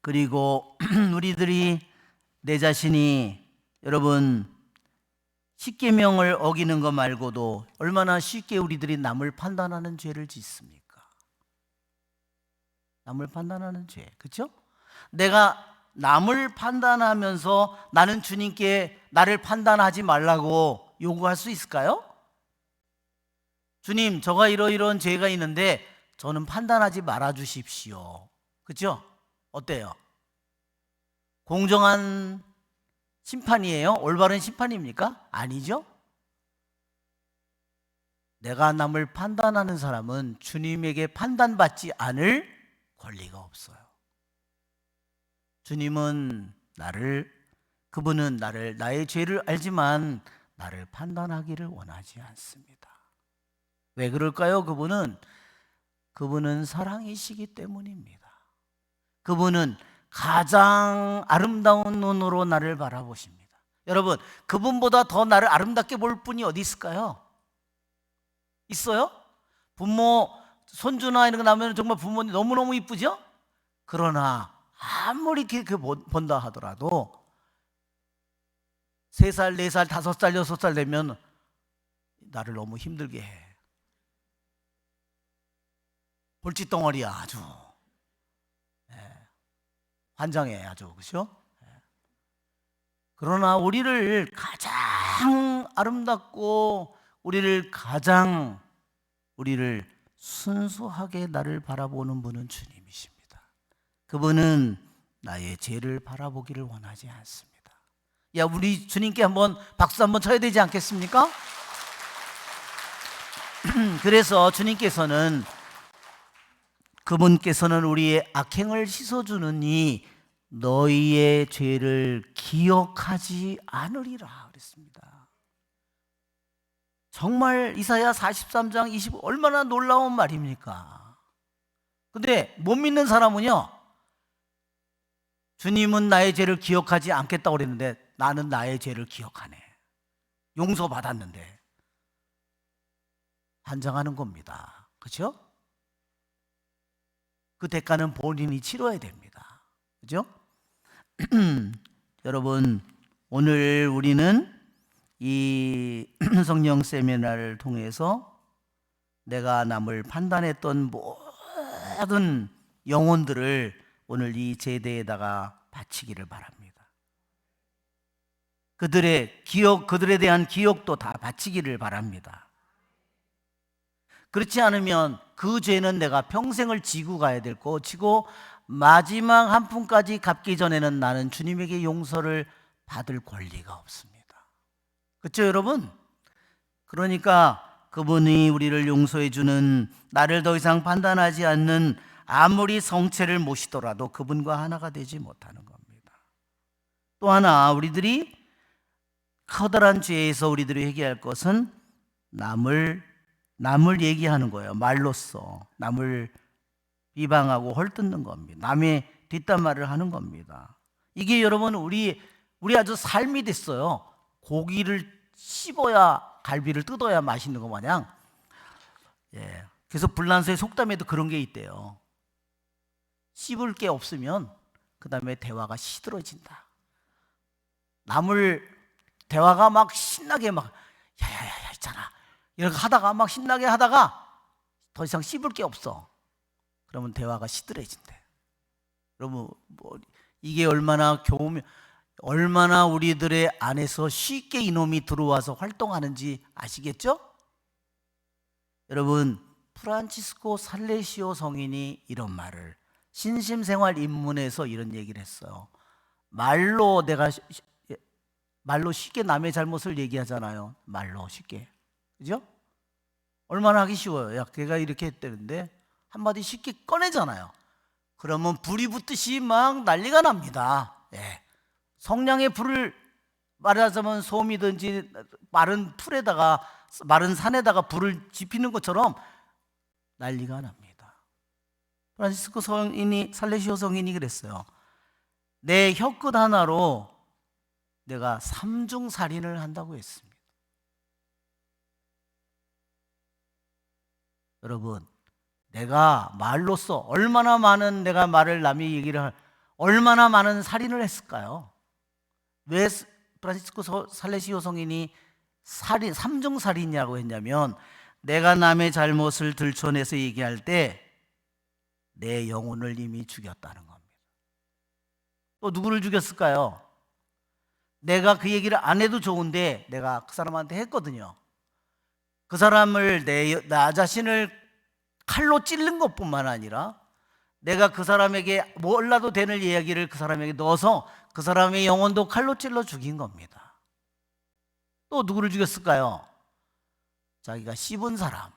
그리고 우리들이 내 자신이, 여러분, 십계명을 어기는 것 말고도 얼마나 쉽게 우리들이 남을 판단하는 죄를 짓습니까? 남을 판단하는 죄, 그렇죠? 내가 남을 판단하면서 나는 주님께 나를 판단하지 말라고 요구할 수 있을까요? 주님, 저가 이러이러한 죄가 있는데 저는 판단하지 말아 주십시오. 그렇죠? 어때요? 공정한 심판이에요? 올바른 심판입니까? 아니죠? 내가 남을 판단하는 사람은 주님에게 판단받지 않을 권리가 없어요. 주님은 그분은 나의 죄를 알지만 나를 판단하기를 원하지 않습니다. 왜 그럴까요? 그분은 사랑이시기 때문입니다. 그분은 가장 아름다운 눈으로 나를 바라보십니다. 여러분, 그분보다 더 나를 아름답게 볼 분이 어디 있을까요? 있어요? 부모, 손주나 이런 거 나면 정말 부모님 너무너무 이쁘죠? 그러나 아무리 그렇게 본다 하더라도 3살, 4살, 5살, 6살 되면 나를 너무 힘들게 해. 볼짓덩어리야 아주. 환장해 아주. 그렇죠? 그러나 우리를 가장 아름답고 우리를 순수하게 나를 바라보는 분은 주님이십니다. 그분은 나의 죄를 바라보기를 원하지 않습니다. 야, 우리 주님께 박수 한번 쳐야 되지 않겠습니까? 그래서 그분께서는 우리의 악행을 씻어주느니 너희의 죄를 기억하지 않으리라 그랬습니다. 정말 이사야 43장 20 얼마나 놀라운 말입니까? 근데 못 믿는 사람은요, 주님은 나의 죄를 기억하지 않겠다고 그랬는데 나는 나의 죄를 기억하네. 용서받았는데 환장하는 겁니다. 그렇죠? 그 대가는 본인이 치러야 됩니다. 그렇죠? 여러분, 오늘 우리는 이 성령 세미나를 통해서 내가 남을 판단했던 모든 영혼들을 오늘 이 제대에다가 바치기를 바랍니다. 그들에 대한 기억도 다 바치기를 바랍니다. 그렇지 않으면 그 죄는 내가 평생을 지고 가야 될 거, 지고 마지막 한 푼까지 갚기 전에는 나는 주님에게 용서를 받을 권리가 없습니다. 그렇죠, 여러분? 그러니까 그분이 우리를 용서해 주는, 나를 더 이상 판단하지 않는 아무리 성체를 모시더라도 그분과 하나가 되지 못하는 겁니다. 또 하나, 우리들이 커다란 죄에서 우리들이 회개할 것은 남을 얘기하는 거예요. 말로써 남을 비방하고 헐뜯는 겁니다. 남의 뒷담화를 하는 겁니다. 이게 여러분 우리 아주 삶이 됐어요. 고기를 씹어야, 갈비를 뜯어야 맛있는 거 마냥. 그래서 불란서의 속담에도 그런 게 있대요. 씹을 게 없으면 그 다음에 대화가 시들어진다. 대화가 막 신나게 막 야야야 있잖아 이렇게 하다가 막 신나게 하다가 더 이상 씹을 게 없어. 그러면 대화가 시들해진대. 여러분, 이게 얼마나 우리들의 안에서 쉽게 이놈이 들어와서 활동하는지 아시겠죠? 여러분, 프란치스코 살레시오 성인이 이런 말을, 신심생활 입문에서 이런 얘기를 했어요. 말로 쉽게 남의 잘못을 얘기하잖아요. 말로 쉽게. 그죠? 얼마나 하기 쉬워요. 야, 걔가 이렇게 했다는데 한마디 쉽게 꺼내잖아요. 그러면 불이 붙듯이 막 난리가 납니다. 성냥의 불을 말하자면 솜이든지 마른 산에다가 불을 지피는 것처럼 난리가 납니다. 프란시스코 살레시오 성인이 그랬어요. 내 혀끝 하나로 내가 3중 살인을 한다고 했습니다. 여러분, 내가 말로써 얼마나 많은 내가 말을 남의 얘기를 얼마나 많은 살인을 했을까요? 왜 프란시스코 살레시오 성인이 3중 살인이라고 했냐면, 내가 남의 잘못을 들춰내서 얘기할 때 내 영혼을 이미 죽였다는 겁니다. 또 누구를 죽였을까요? 내가 그 얘기를 안 해도 좋은데 내가 그 사람한테 했거든요. 그 사람을 나 자신을 칼로 찔른 것뿐만 아니라 내가 그 사람에게 몰라도 되는 이야기를 그 사람에게 넣어서 그 사람의 영혼도 칼로 찔러 죽인 겁니다. 또 누구를 죽였을까요? 자기가 씹은 사람,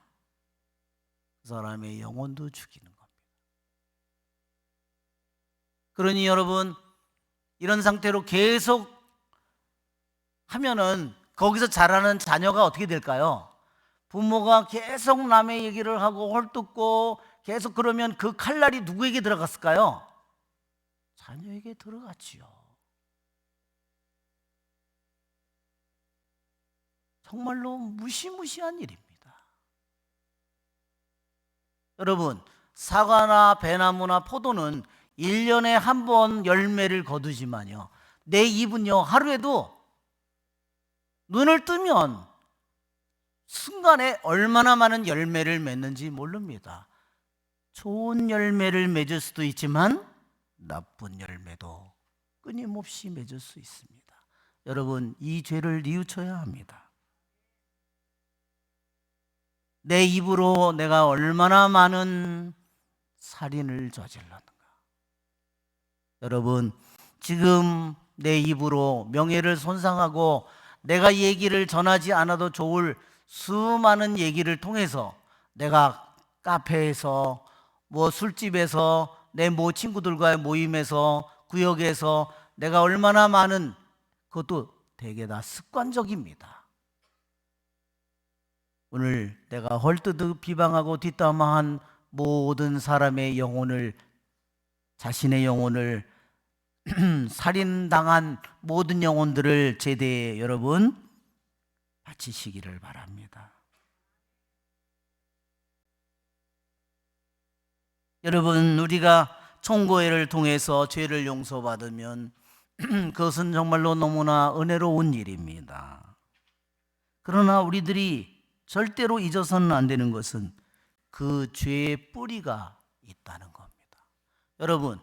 그 사람의 영혼도 죽이는 겁니다. 그러니 여러분, 이런 상태로 계속 하면은 거기서 자라는 자녀가 어떻게 될까요? 부모가 계속 남의 얘기를 하고 헐뜯고 계속 그러면 그 칼날이 누구에게 들어갔을까요? 자녀에게 들어갔지요. 정말로 무시무시한 일입니다. 여러분, 사과나 배나무나 포도는 1년에 한 번 열매를 거두지만요, 내 입은요 하루에도 눈을 뜨면 순간에 얼마나 많은 열매를 맺는지 모릅니다. 좋은 열매를 맺을 수도 있지만 나쁜 열매도 끊임없이 맺을 수 있습니다. 여러분, 이 죄를 뉘우쳐야 합니다. 내 입으로 내가 얼마나 많은 살인을 저질렀는가. 여러분, 지금 내 입으로 명예를 손상하고 내가 얘기를 전하지 않아도 좋을 수많은 얘기를 통해서 내가 카페에서 술집에서 내 친구들과의 모임에서 구역에서 내가 얼마나 많은, 그것도 되게 다 습관적입니다. 오늘 내가 헐뜯어 비방하고 뒷담화한 모든 사람의 영혼을, 자신의 영혼을 살인당한 모든 영혼들을 제대에 여러분 바치시기를 바랍니다. 여러분, 우리가 청구회를 통해서 죄를 용서받으면 그것은 정말로 너무나 은혜로운 일입니다. 그러나 우리들이 절대로 잊어서는 안 되는 것은 그 죄의 뿌리가 있다는 겁니다. 여러분,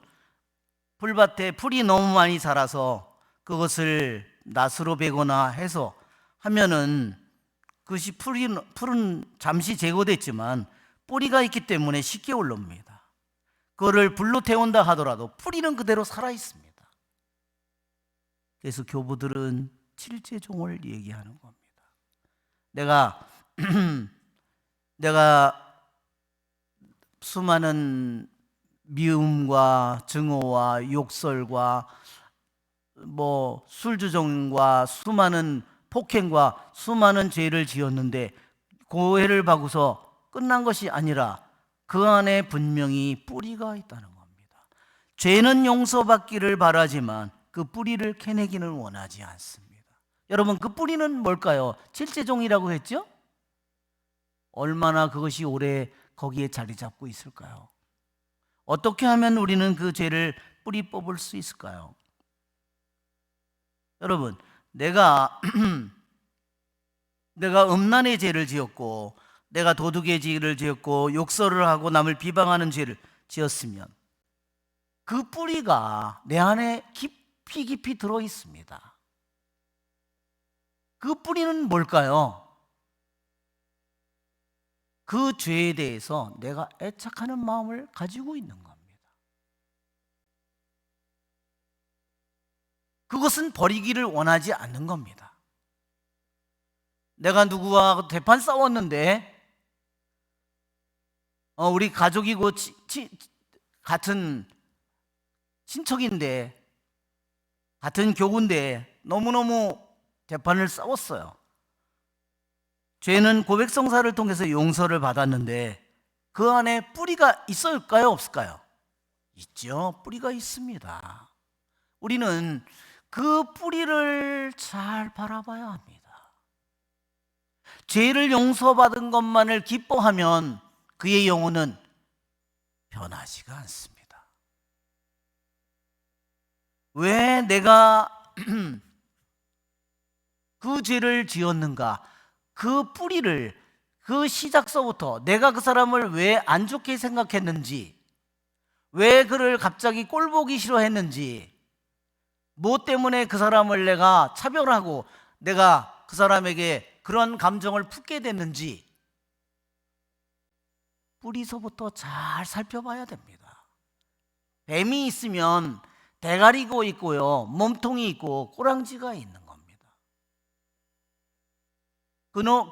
풀밭에 풀이 너무 많이 자라서 그것을 낫으로 베거나 해서 하면은 그것이 풀은 잠시 제거됐지만 뿌리가 있기 때문에 쉽게 올라옵니다. 그거를 불로 태운다 하더라도 뿌리는 그대로 살아 있습니다. 그래서 교부들은 칠제종을 얘기하는 겁니다. 내가 수많은 미움과 증오와 욕설과 술주정과 수많은 폭행과 수많은 죄를 지었는데 고해를 받고서 끝난 것이 아니라 그 안에 분명히 뿌리가 있다는 겁니다. 죄는 용서받기를 바라지만 그 뿌리를 캐내기는 원하지 않습니다. 여러분, 그 뿌리는 뭘까요? 칠제종이라고 했죠? 얼마나 그것이 오래 거기에 자리 잡고 있을까요? 어떻게 하면 우리는 그 죄를 뿌리 뽑을 수 있을까요? 여러분, 내가 음란의 죄를 지었고, 내가 도둑의 죄를 지었고, 욕설을 하고 남을 비방하는 죄를 지었으면 그 뿌리가 내 안에 깊이 들어 있습니다. 그 뿌리는 뭘까요? 그 죄에 대해서 내가 애착하는 마음을 가지고 있는 겁니다. 그것은 버리기를 원하지 않는 겁니다. 내가 누구와 대판 싸웠는데 우리 가족이고 같은 친척인데 같은 교구인데 너무너무 대판을 싸웠어요. 죄는 고백성사를 통해서 용서를 받았는데 그 안에 뿌리가 있을까요? 없을까요? 있죠. 뿌리가 있습니다. 우리는 그 뿌리를 잘 바라봐야 합니다. 죄를 용서받은 것만을 기뻐하면 그의 영혼은 변하지가 않습니다. 왜 내가 그 죄를 지었는가? 그 뿌리를, 그 시작서부터 내가 그 사람을 왜 안 좋게 생각했는지, 왜 그를 갑자기 꼴보기 싫어했는지, 뭐 때문에 그 사람을 내가 차별하고 내가 그 사람에게 그런 감정을 품게 됐는지 뿌리서부터 잘 살펴봐야 됩니다. 뱀이 있으면 대가리가 있고요, 몸통이 있고 꼬랑지가 있는 겁니다.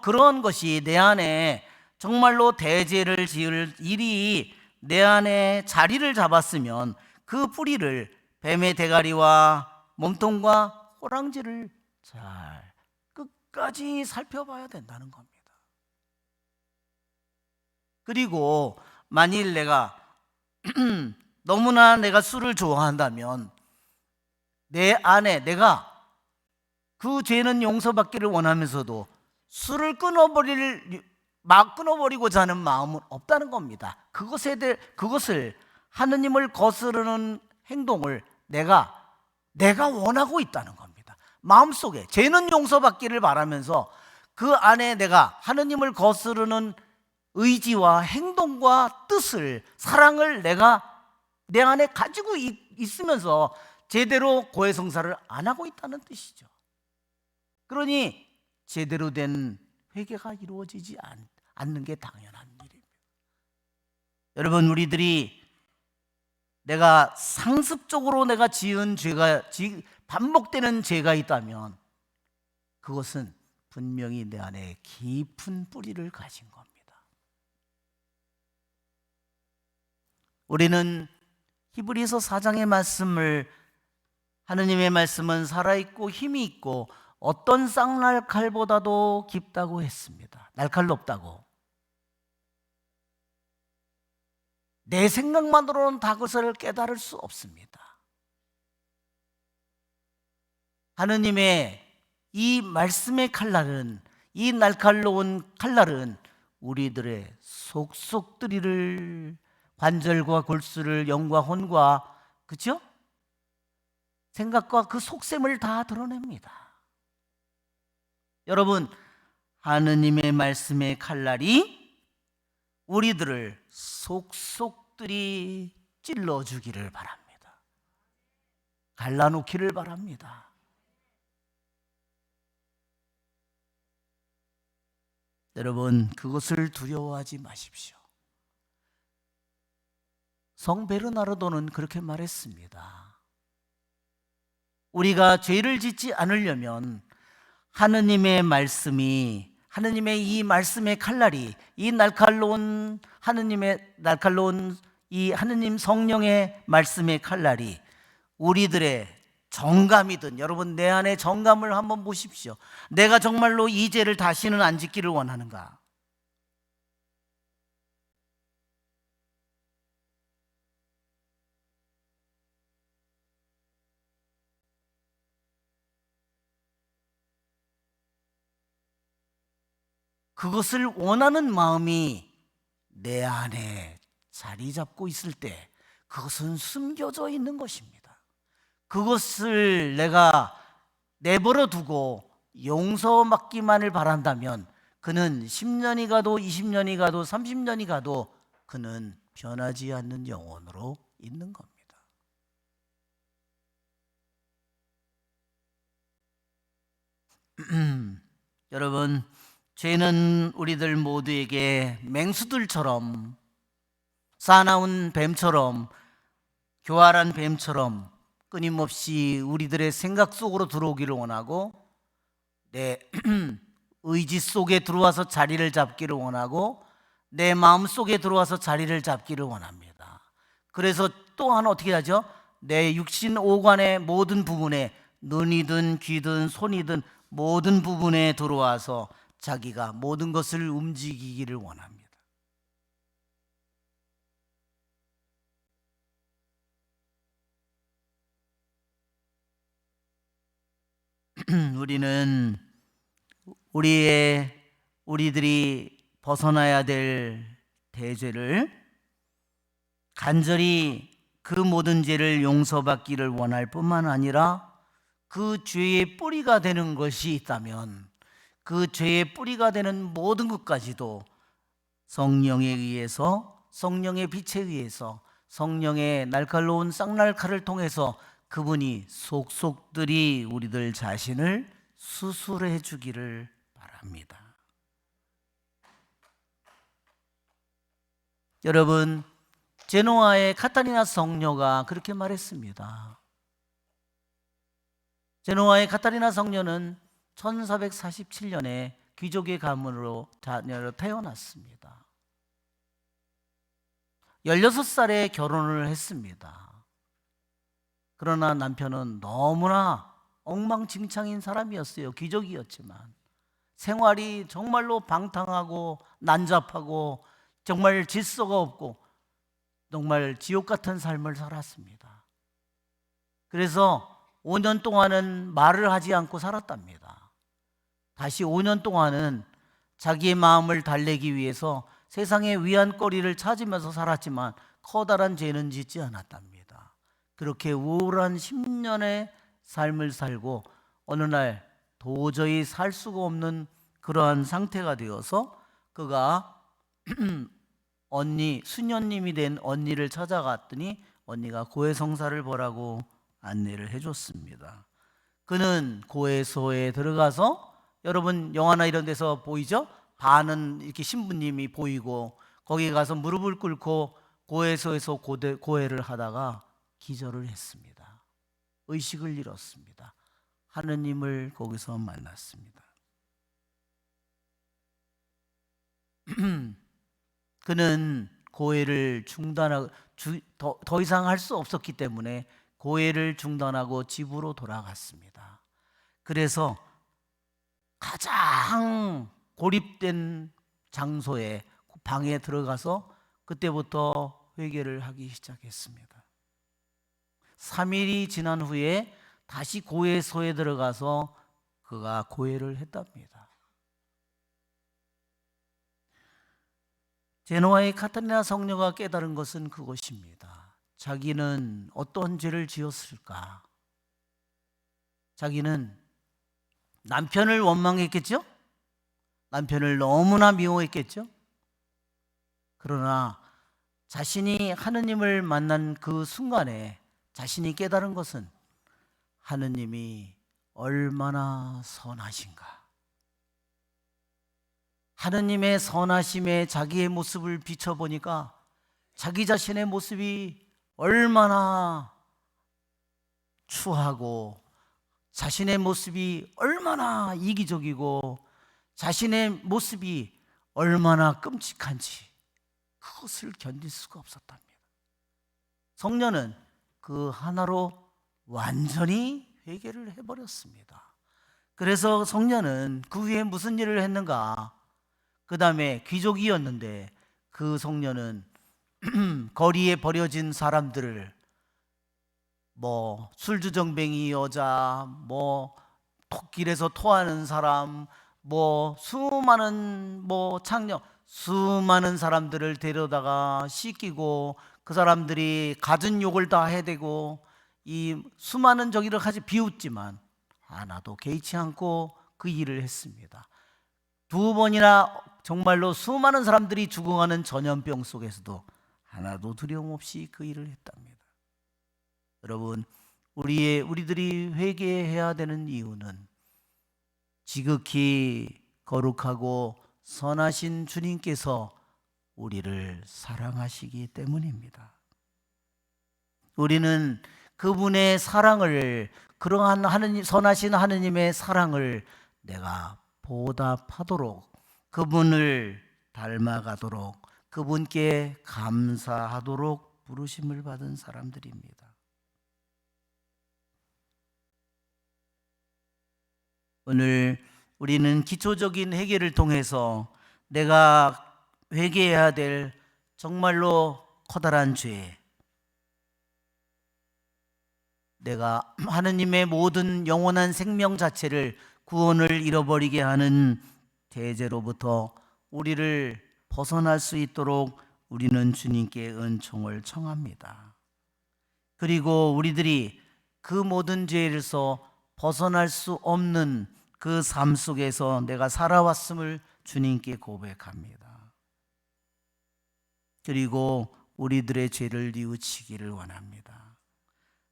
그런 것이 내 안에 정말로 대죄를 지을 일이 내 안에 자리를 잡았으면 그 뿌리를, 뱀의 대가리와 몸통과 꼬랑지를 잘 끝까지 살펴봐야 된다는 겁니다. 그리고 만일 내가 너무나 내가 술을 좋아한다면 내 안에 내가 그 죄는 용서받기를 원하면서도 술을 끊어버리고자 하는 마음은 없다는 겁니다. 그것을 하느님을 거스르는 행동을 내가 원하고 있다는 겁니다. 마음속에 죄는 용서받기를 바라면서 그 안에 내가 하느님을 거스르는 의지와 행동과 뜻을, 사랑을 내가 내 안에 가지고 있으면서 제대로 고해성사를 안 하고 있다는 뜻이죠. 그러니 제대로 된 회개가 이루어지지 않는 게 당연한 일입니다. 여러분, 우리들이 내가 상습적으로 내가 지은 죄가, 반복되는 죄가 있다면 그것은 분명히 내 안에 깊은 뿌리를 가진 겁니다. 우리는 히브리서 4장의 말씀을, 하느님의 말씀은 살아있고 힘이 있고 어떤 쌍날칼보다도 깊다고 했습니다. 날칼 높다고. 내 생각만으로는 다 그것을 깨달을 수 없습니다. 하느님의 이 말씀의 칼날은, 이 날칼로운 칼날은 우리들의 속속들이를, 관절과 골수를, 영과 혼과, 그렇죠? 생각과 그 속셈을 다 드러냅니다. 여러분, 하느님의 말씀의 칼날이 우리들을 속속들이 찔러주기를 바랍니다. 갈라놓기를 바랍니다. 여러분, 그것을 두려워하지 마십시오. 성 베르나르도는 그렇게 말했습니다. 우리가 죄를 짓지 않으려면 하느님의 말씀이, 하느님의 이 말씀의 칼날이, 이 날칼로운 이 하느님 성령의 말씀의 칼날이 우리들의 정감이든, 여러분 내 안에 정감을 한번 보십시오. 내가 정말로 이 죄를 다시는 안 짓기를 원하는가? 그것을 원하는 마음이 내 안에 자리 잡고 있을 때 그것은 숨겨져 있는 것입니다. 그것을 내가 내버려 두고 용서받기만을 바란다면 그는 10년이 가도 20년이 가도 30년이 가도 그는 변하지 않는 영혼으로 있는 겁니다. 여러분, 죄는 우리들 모두에게 맹수들처럼, 사나운 뱀처럼, 교활한 뱀처럼 끊임없이 우리들의 생각 속으로 들어오기를 원하고, 내 의지 속에 들어와서 자리를 잡기를 원하고, 내 마음 속에 들어와서 자리를 잡기를 원합니다. 그래서 또한 어떻게 하죠? 내 육신 오관의 모든 부분에, 눈이든 귀든 손이든 모든 부분에 들어와서 자기가 모든 것을 움직이기를 원합니다. 우리는 우리들이 벗어나야 될 대죄를, 간절히 그 모든 죄를 용서받기를 원할 뿐만 아니라 그 죄의 뿌리가 되는 것이 있다면 그 죄의 뿌리가 되는 모든 것까지도 성령에 의해서, 성령의 빛에 의해서, 성령의 날카로운 쌍날칼을 통해서 그분이 속속들이 우리들 자신을 수술해 주기를 바랍니다. 여러분, 제노아의 카타리나 성녀가 그렇게 말했습니다. 제노아의 카타리나 성녀는 1447년에 귀족의 가문으로 자녀로 태어났습니다. 16살에 결혼을 했습니다. 그러나 남편은 너무나 엉망진창인 사람이었어요. 귀족이었지만 생활이 정말로 방탕하고 난잡하고 정말 질서가 없고 정말 지옥 같은 삶을 살았습니다. 그래서 5년 동안은 말을 하지 않고 살았답니다. 다시 5년 동안은 자기의 마음을 달래기 위해서 세상의 위안거리를 찾으면서 살았지만 커다란 죄는 짓지 않았답니다. 그렇게 우울한 10년의 삶을 살고 어느 날 도저히 살 수가 없는 그러한 상태가 되어서 그가 언니, 수녀님이 된 언니를 찾아갔더니 언니가 고해성사를 보라고 안내를 해줬습니다. 그는 고해소에 들어가서, 여러분 영화나 이런 데서 보이죠? 반은 이렇게 신부님이 보이고 거기 가서 무릎을 꿇고 고해소에서 고해를 하다가 기절을 했습니다. 의식을 잃었습니다. 하느님을 거기서 만났습니다. 그는 고해를 중단하고 더 이상 할 수 없었기 때문에 고해를 중단하고 집으로 돌아갔습니다. 그래서 가장 고립된 장소에 방에 들어가서 그때부터 회개를 하기 시작했습니다. 3일이 지난 후에 다시 고해소에 들어가서 그가 고해를 했답니다. 제노아의 카타리나 성녀가 깨달은 것은 그것입니다. 자기는 어떤 죄를 지었을까? 자기는 남편을 원망했겠죠? 남편을 너무나 미워했겠죠? 그러나 자신이 하느님을 만난 그 순간에 자신이 깨달은 것은 하느님이 얼마나 선하신가. 하느님의 선하심에 자기의 모습을 비춰보니까 자기 자신의 모습이 얼마나 추하고 자신의 모습이 얼마나 이기적이고 자신의 모습이 얼마나 끔찍한지 그것을 견딜 수가 없었답니다. 성녀는 그 하나로 완전히 회개를 해버렸습니다. 그래서 성녀는 그 후에 무슨 일을 했는가? 그 다음에 귀족이었는데 그 성녀는 거리에 버려진 사람들을 술주정뱅이 여자, 길에서 토하는 사람, 수많은 창녀, 수많은 사람들을 데려다가 씻기고 그 사람들이 갖은 욕을 다 해대고 이 수많은 저기를 같이 비웃지만 하나도 개의치 않고 그 일을 했습니다. 2번이나 정말로 수많은 사람들이 죽어가는 전염병 속에서도 하나도 두려움 없이 그 일을 했답니다. 여러분, 우리들이 회개해야 되는 이유는 지극히 거룩하고 선하신 주님께서 우리를 사랑하시기 때문입니다. 우리는 그분의 사랑을, 그러한 선하신 하느님의 사랑을 내가 보답하도록, 그분을 닮아가도록, 그분께 감사하도록 부르심을 받은 사람들입니다. 오늘 우리는 기초적인 회개를 통해서 내가 회개해야 될 정말로 커다란 죄, 내가 하느님의 모든 영원한 생명 자체를, 구원을 잃어버리게 하는 대죄로부터 우리를 벗어날 수 있도록 우리는 주님께 은총을 청합니다. 그리고 우리들이 그 모든 죄에서 벗어날 수 없는 그 삶 속에서 내가 살아왔음을 주님께 고백합니다. 그리고 우리들의 죄를 뉘우치기를 원합니다.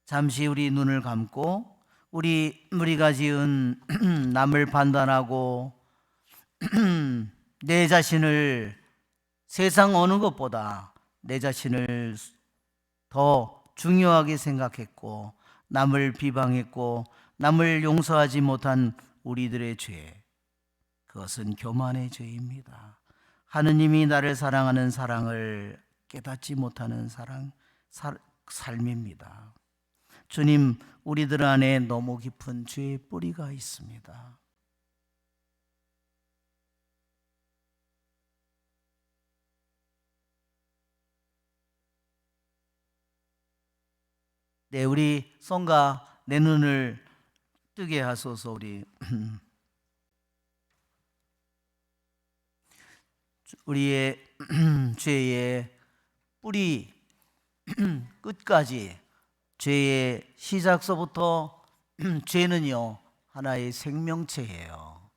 잠시 우리 눈을 감고 우리가 지은 남을 판단하고 내 자신을 세상 어느 것보다 내 자신을 더 중요하게 생각했고 남을 비방했고 남을 용서하지 못한 우리들의 죄, 그것은 교만의 죄입니다. 하느님이 나를 사랑하는 사랑을 깨닫지 못하는 삶입니다. 주님, 우리들 안에 너무 깊은 죄의 뿌리가 있습니다. 네, 우리 성가 내 눈을 뜨게 하소서. 우리의 죄의 뿌리, 끝까지 죄의 시작서부터 죄는요 하나의 생명체예요.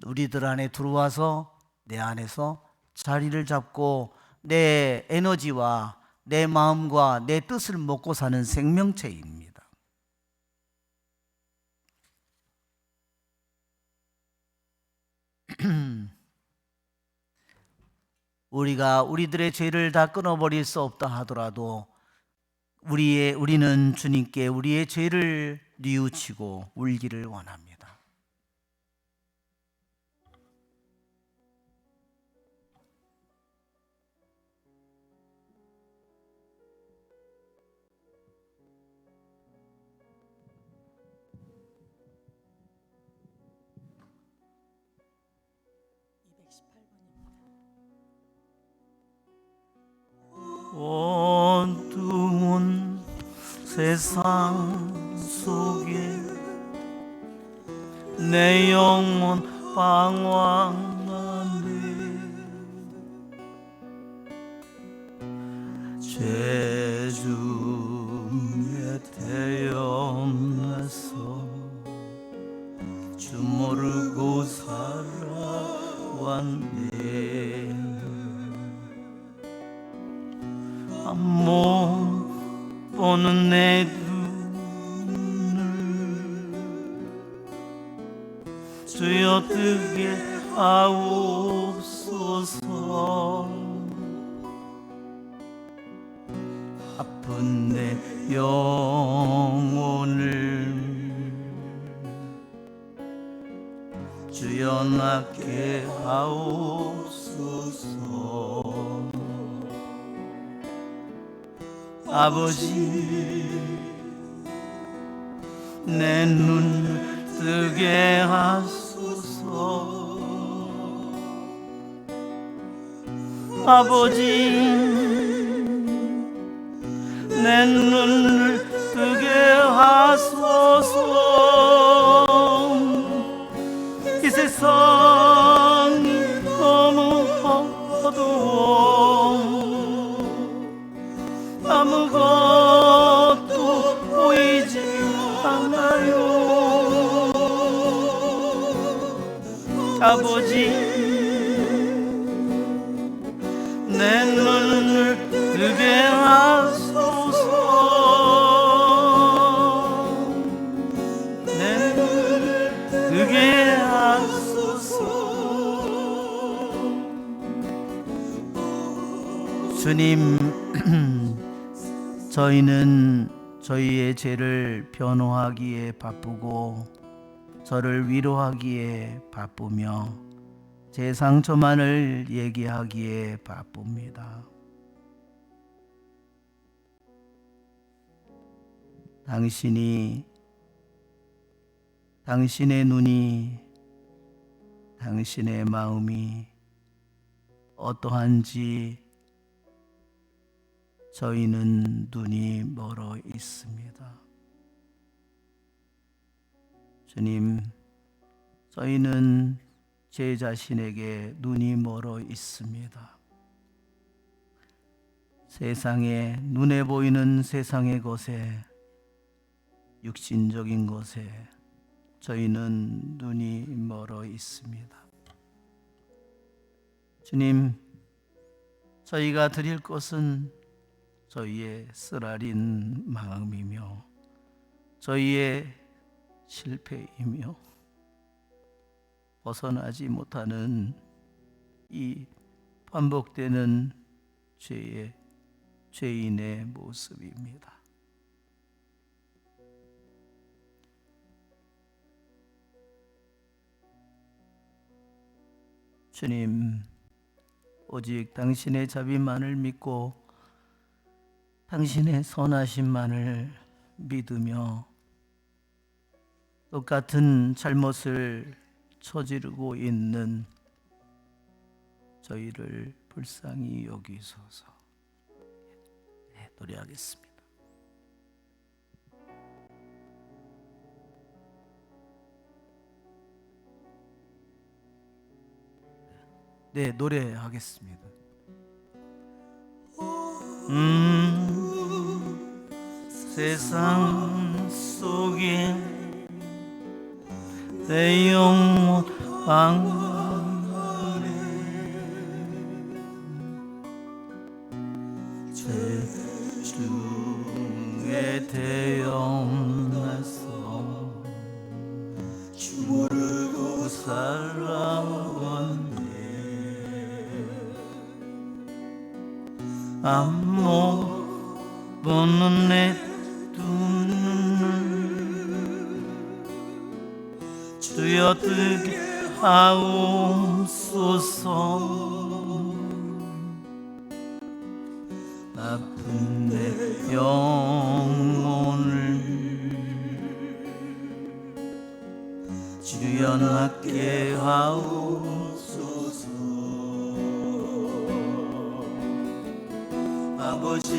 우리들 안에 들어와서 내 안에서 자리를 잡고 내 에너지와 내 마음과 내 뜻을 먹고 사는 생명체입니다. 우리가 우리들의 죄를 다 끊어버릴 수 없다 하더라도 우리는 주님께 우리의 죄를 뉘우치고 울기를 원합니다. 어두운 세상 속에 내 영혼 방황하네. 죄 중에 태어나서 주 모르고 살아왔네. 못 보는 내 눈을 주여 뜨게 하옵소서. 아픈 내 영혼을 주여 낫게 하옵소서. 아버지 내 눈을 뜨게 하소서. 아버지 내 눈을 뜨게 하소서. 이 세상이 너무 어두워 아무것도 보이지 않아요. 아버지 내 눈을 뜨게 하소서. 내 눈을 뜨게 하소서. 주님 저희는 저희의 죄를 변호하기에 바쁘고 저를 위로하기에 바쁘며 제 상처만을 얘기하기에 바쁩니다. 당신의 눈이 당신의 마음이 어떠한지 저희는 눈이 멀어 있습니다. 주님, 저희는 제 자신에게 눈이 멀어 있습니다. 세상에 눈에 보이는 세상의 것에 육신적인 것에 저희는 눈이 멀어 있습니다. 주님, 저희가 드릴 것은 저희의 쓰라린 마음이며 저희의 실패이며 벗어나지 못하는 이 반복되는 죄인의 모습입니다. 주님, 오직 당신의 자비만을 믿고 당신의 선하심만을 믿으며 똑같은 잘못을 저지르고 있는 저희를 불쌍히 여기소서. 네, 노래하겠습니다. 네, 노래하겠습니다. 세상 속에 내 영혼 방문해 죄 중에 태어나서 주 모르고 살아왔네. 안 못 보는 내 두 눈을 주여 뜨게 하옵소서. 아픈 내 영혼을 주여 낫게 하옵소서. 아버지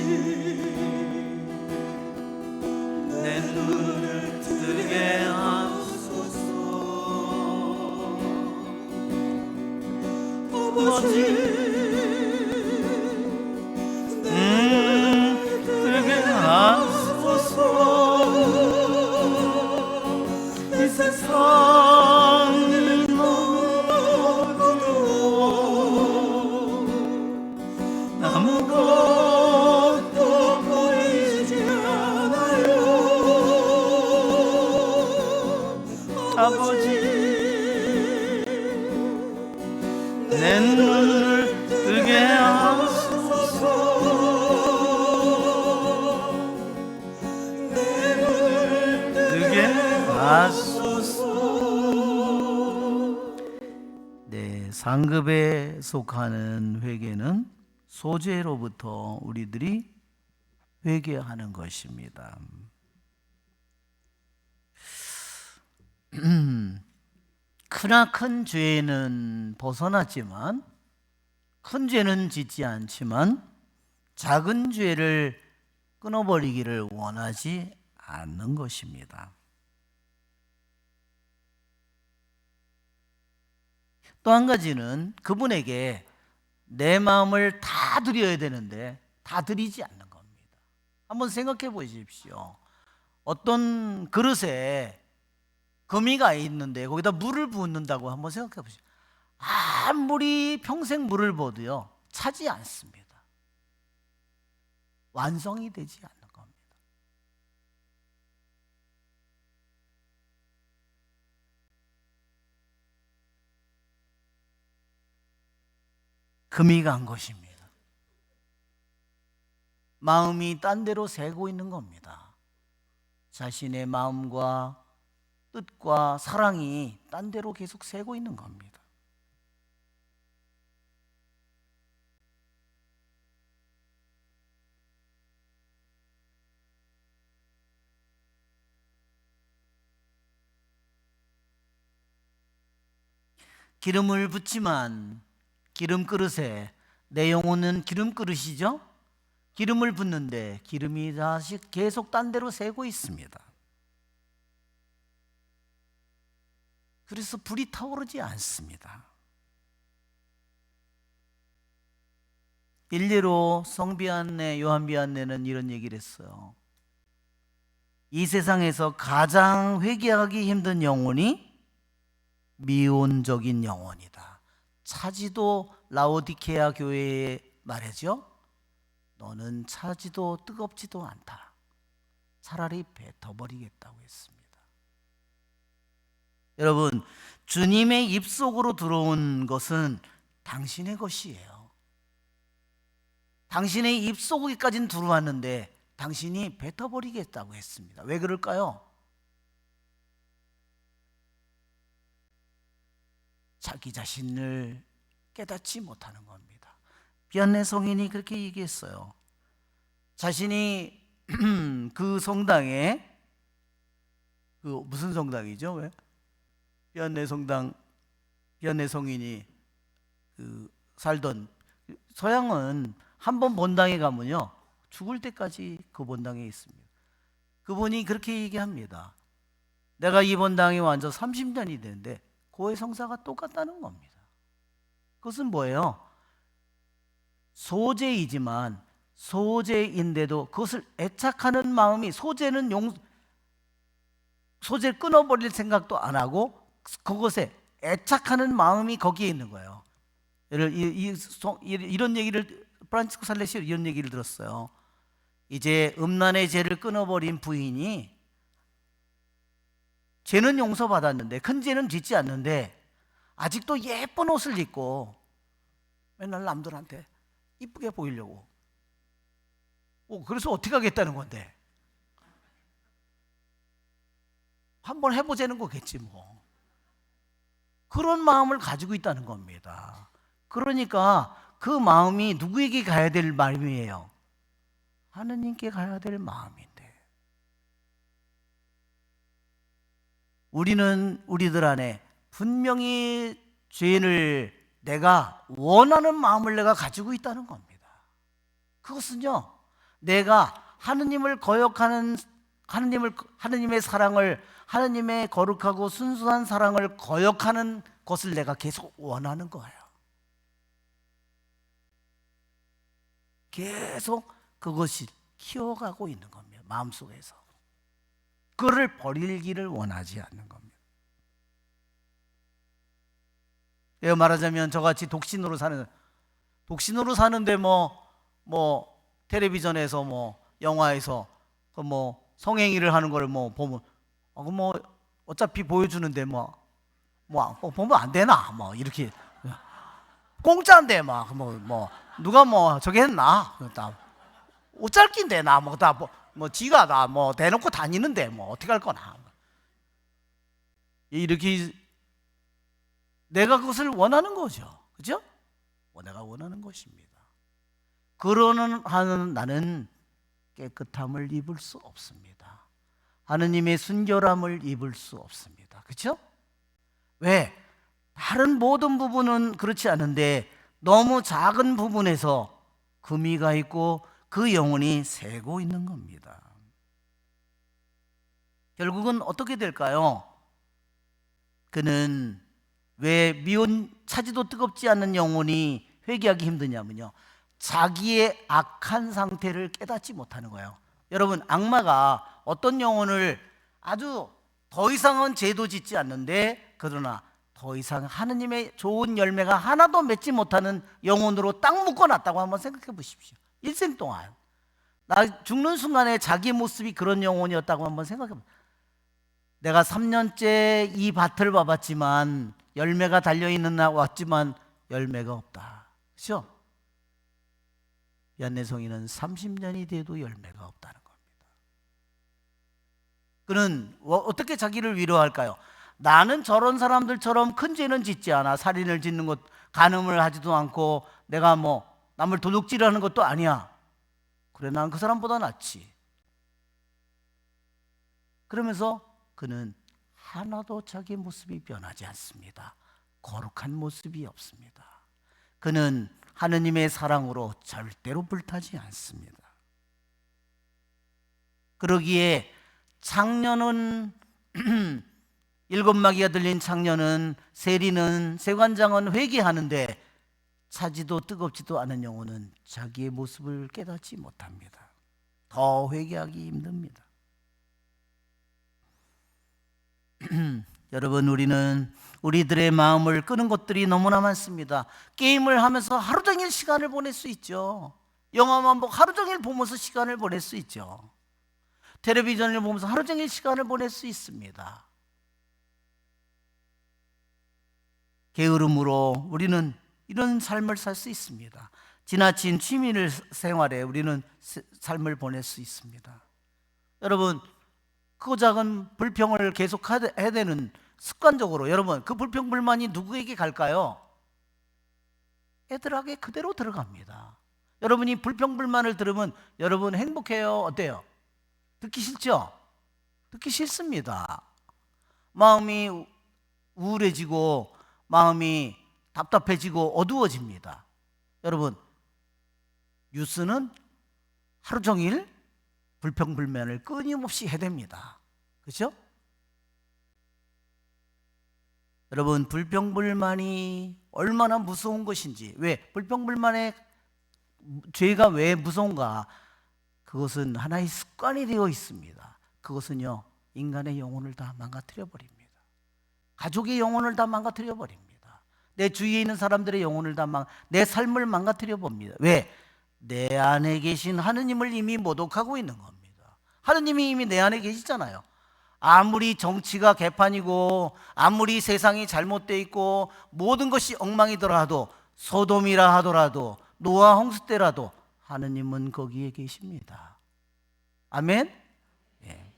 내 눈을 뜨게 하소서. 아버지 뜨게 하소서. 이 세상이 너무 어두워 아무것도 보이지 않아요. 아버지 내 눈을 뜨게 하소서. 내 눈을 뜨게 하소서. 네, 상급에 속하는 회개는 소재로부터 우리들이 회개하는 것입니다. 크나큰 죄는 벗어났지만 큰 죄는 짓지 않지만 작은 죄를 끊어버리기를 원하지 않는 것입니다. 또 한 가지는 그분에게 내 마음을 다 드려야 되는데 다 드리지 않는 겁니다. 한번 생각해 보십시오. 어떤 그릇에 거미가 있는데 거기다 물을 붓는다고 한번 생각해 보십시오. 아무리 평생 물을 부어도요 차지 않습니다. 완성이 되지 않는 겁니다. 금이 간 것입니다. 마음이 딴 데로 새고 있는 겁니다. 자신의 마음과 뜻과 사랑이 딴 데로 계속 새고 있는 겁니다. 기름을 붓지만 기름 그릇에 내 영혼은 기름 그릇이죠. 기름을 붓는데 기름이 다시 계속 딴 데로 새고 있습니다. 그래서 불이 타오르지 않습니다. 일례로 성비안내, 요한비안내는 이런 얘기를 했어요. 이 세상에서 가장 회개하기 힘든 영혼이 미온적인 영혼이다. 차지도 라오디케아 교회에 말하죠. 너는 차지도 뜨겁지도 않다. 차라리 뱉어버리겠다고 했습니다. 여러분, 주님의 입속으로 들어온 것은 당신의 것이에요. 당신의 입속에까지는 들어왔는데 당신이 뱉어버리겠다고 했습니다. 왜 그럴까요? 자기 자신을 깨닫지 못하는 겁니다. 비안내 성인이 그렇게 얘기했어요. 자신이 그 성당에 그 무슨 성당이죠? 왜? 비안내 성당, 비안내 성인이 그 살던 서양은 한 번 본당에 가면요 죽을 때까지 그 본당에 있습니다. 그분이 그렇게 얘기합니다. 내가 이 본당에 완전 30년이 됐는데 고해 성사가 똑같다는 겁니다. 그것은 뭐예요? 소재이지만 소재인데도 그것을 애착하는 마음이, 소재는 소재를 끊어버릴 생각도 안 하고 그것에 애착하는 마음이 거기에 있는 거예요. 이런 얘기를 프란치스코 살레시 이런 얘기를 들었어요. 이제 음란의 죄를 끊어버린 부인이 죄는 용서받았는데, 큰 죄는 짓지 않는데 아직도 예쁜 옷을 입고 맨날 남들한테 이쁘게 보이려고. 그래서 어떻게 하겠다는 건데? 한번 해보자는 거겠지 뭐. 그런 마음을 가지고 있다는 겁니다. 그러니까 그 마음이 누구에게 가야 될 마음이에요? 하느님께 가야 될 마음인데, 우리는 우리들 안에 분명히 죄를 내가 원하는 마음을 내가 가지고 있다는 겁니다. 그것은요, 내가 하느님을 거역하는, 하느님의 사랑을, 하느님의 거룩하고 순수한 사랑을 거역하는 것을 내가 계속 원하는 거예요. 계속 그것이 키워가고 있는 겁니다. 마음속에서. 그를 버리기를 원하지 않는 겁니다. 예를 말하자면 저같이 독신으로 사는데 뭐 텔레비전에서 뭐 영화에서 뭐 성행위를 하는 걸 뭐 보면 뭐 어차피 보여주는데 뭐 보면 안 되나 뭐 이렇게 공짜인데 막 뭐 누가 뭐 저기 했나 옷잘낀데 나 뭐 다 뭐 지가 다 뭐 대놓고 다니는데 뭐 어떻게 할 거나 이렇게 내가 그것을 원하는 거죠. 그죠? 내가 원하는 것입니다. 그러는 하는 나는 깨끗함을 입을 수 없습니다. 하느님의 순결함을 입을 수 없습니다. 그렇죠? 왜? 다른 모든 부분은 그렇지 않은데 너무 작은 부분에서 금이가 있고 그 영혼이 새고 있는 겁니다. 결국은 어떻게 될까요? 그는 왜 미운 차지도 뜨겁지 않는 영혼이 회개하기 힘드냐면요, 자기의 악한 상태를 깨닫지 못하는 거예요. 여러분, 악마가 어떤 영혼을 아주 더 이상은 죄도 짓지 않는데 그러나 더 이상 하느님의 좋은 열매가 하나도 맺지 못하는 영혼으로 딱 묶어놨다고 한번 생각해 보십시오. 일생 동안 나 죽는 순간에 자기 모습이 그런 영혼이었다고 한번 생각해 보세요. 내가 3년째 이 밭을 봐봤지만 열매가 달려있는 날 왔지만 열매가 없다. 그렇죠? 얀내성이는 30년이 돼도 열매가 없다는 겁니다. 그는 어떻게 자기를 위로할까요? 나는 저런 사람들처럼 큰 죄는 짓지 않아. 살인을 짓는 것, 간음을 하지도 않고 내가 뭐 남을 도둑질하는 것도 아니야. 그래, 난 그 사람보다 낫지. 그러면서 그는 하나도 자기 모습이 변하지 않습니다. 거룩한 모습이 없습니다. 그는 하느님의 사랑으로 절대로 불타지 않습니다. 그러기에 창녀는 일곱 마귀가 들린 창녀는, 세리는, 세관장은 회개하는데 차지도 뜨겁지도 않은 영혼은 자기의 모습을 깨닫지 못합니다. 더 회개하기 힘듭니다. 여러분, 우리들의 마음을 끄는 것들이 너무나 많습니다. 게임을 하면서 하루 종일 시간을 보낼 수 있죠. 영화만 보고 하루 종일 보면서 시간을 보낼 수 있죠. 텔레비전을 보면서 하루 종일 시간을 보낼 수 있습니다. 게으름으로 우리는 이런 삶을 살 수 있습니다. 지나친 취미 생활에 우리는 삶을 보낼 수 있습니다. 여러분, 크고 작은 불평을 계속 해야 되는 습관적으로, 여러분, 그 불평불만이 누구에게 갈까요? 애들에게 그대로 들어갑니다. 여러분이 불평불만을 들으면 여러분 행복해요? 어때요? 듣기 싫죠? 듣기 싫습니다. 마음이 우울해지고 마음이 답답해지고 어두워집니다. 여러분, 뉴스는 하루 종일 불평불만을 끊임없이 해댑니다. 그렇죠? 여러분, 불평불만이 얼마나 무서운 것인지, 왜? 불평불만의 죄가 왜 무서운가? 그것은 하나의 습관이 되어 있습니다. 그것은요, 인간의 영혼을 다 망가뜨려 버립니다. 가족의 영혼을 다 망가뜨려 버립니다. 내 주위에 있는 사람들의 영혼을 내 삶을 망가뜨려 봅니다. 왜? 내 안에 계신 하느님을 이미 모독하고 있는 겁니다. 하느님이 이미 내 안에 계시잖아요. 아무리 정치가 개판이고 아무리 세상이 잘못되어 있고 모든 것이 엉망이더라도, 소돔이라 하더라도, 노아 홍수 때라도 하느님은 거기에 계십니다. 아멘? 예.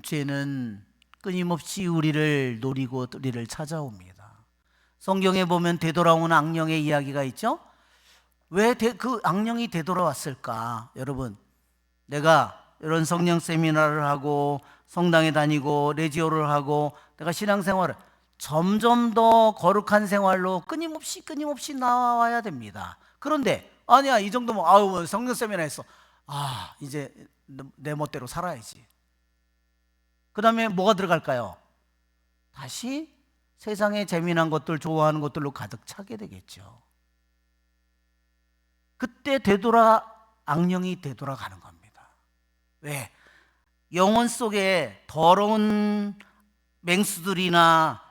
죄는 끊임없이 우리를 노리고 우리를 찾아옵니다. 성경에 보면 되돌아오는 악령의 이야기가 있죠? 왜 그 악령이 되돌아왔을까? 여러분, 내가 이런 성령 세미나를 하고 성당에 다니고 레지오를 하고 내가 신앙생활을 점점 더 거룩한 생활로 끊임없이 나와야 됩니다. 그런데 아니야, 이 정도면 아유 성령 세미나 했어. 이제 내 멋대로 살아야지. 그 다음에 뭐가 들어갈까요? 다시 세상의 재미난 것들, 좋아하는 것들로 가득 차게 되겠죠. 그때 악령이 되돌아가는 겁니다. 왜? 영혼 속에 더러운 맹수들이나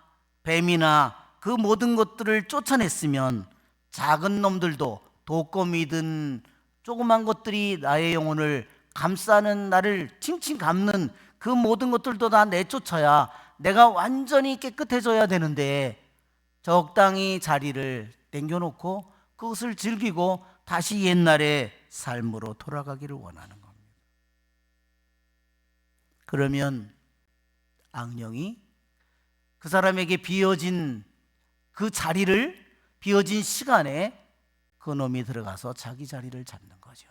뱀이나 그 모든 것들을 쫓아냈으면 작은 놈들도, 독거미든 조그만 것들이 나의 영혼을 감싸는, 나를 칭칭 감는 그 모든 것들도 다 내쫓아야 내가 완전히 깨끗해져야 되는데, 적당히 자리를 남겨놓고 그것을 즐기고 다시 옛날의 삶으로 돌아가기를 원하는 겁니다. 그러면 악령이 그 사람에게 비어진 그 자리를, 비어진 시간에 그 놈이 들어가서 자기 자리를 잡는 거죠.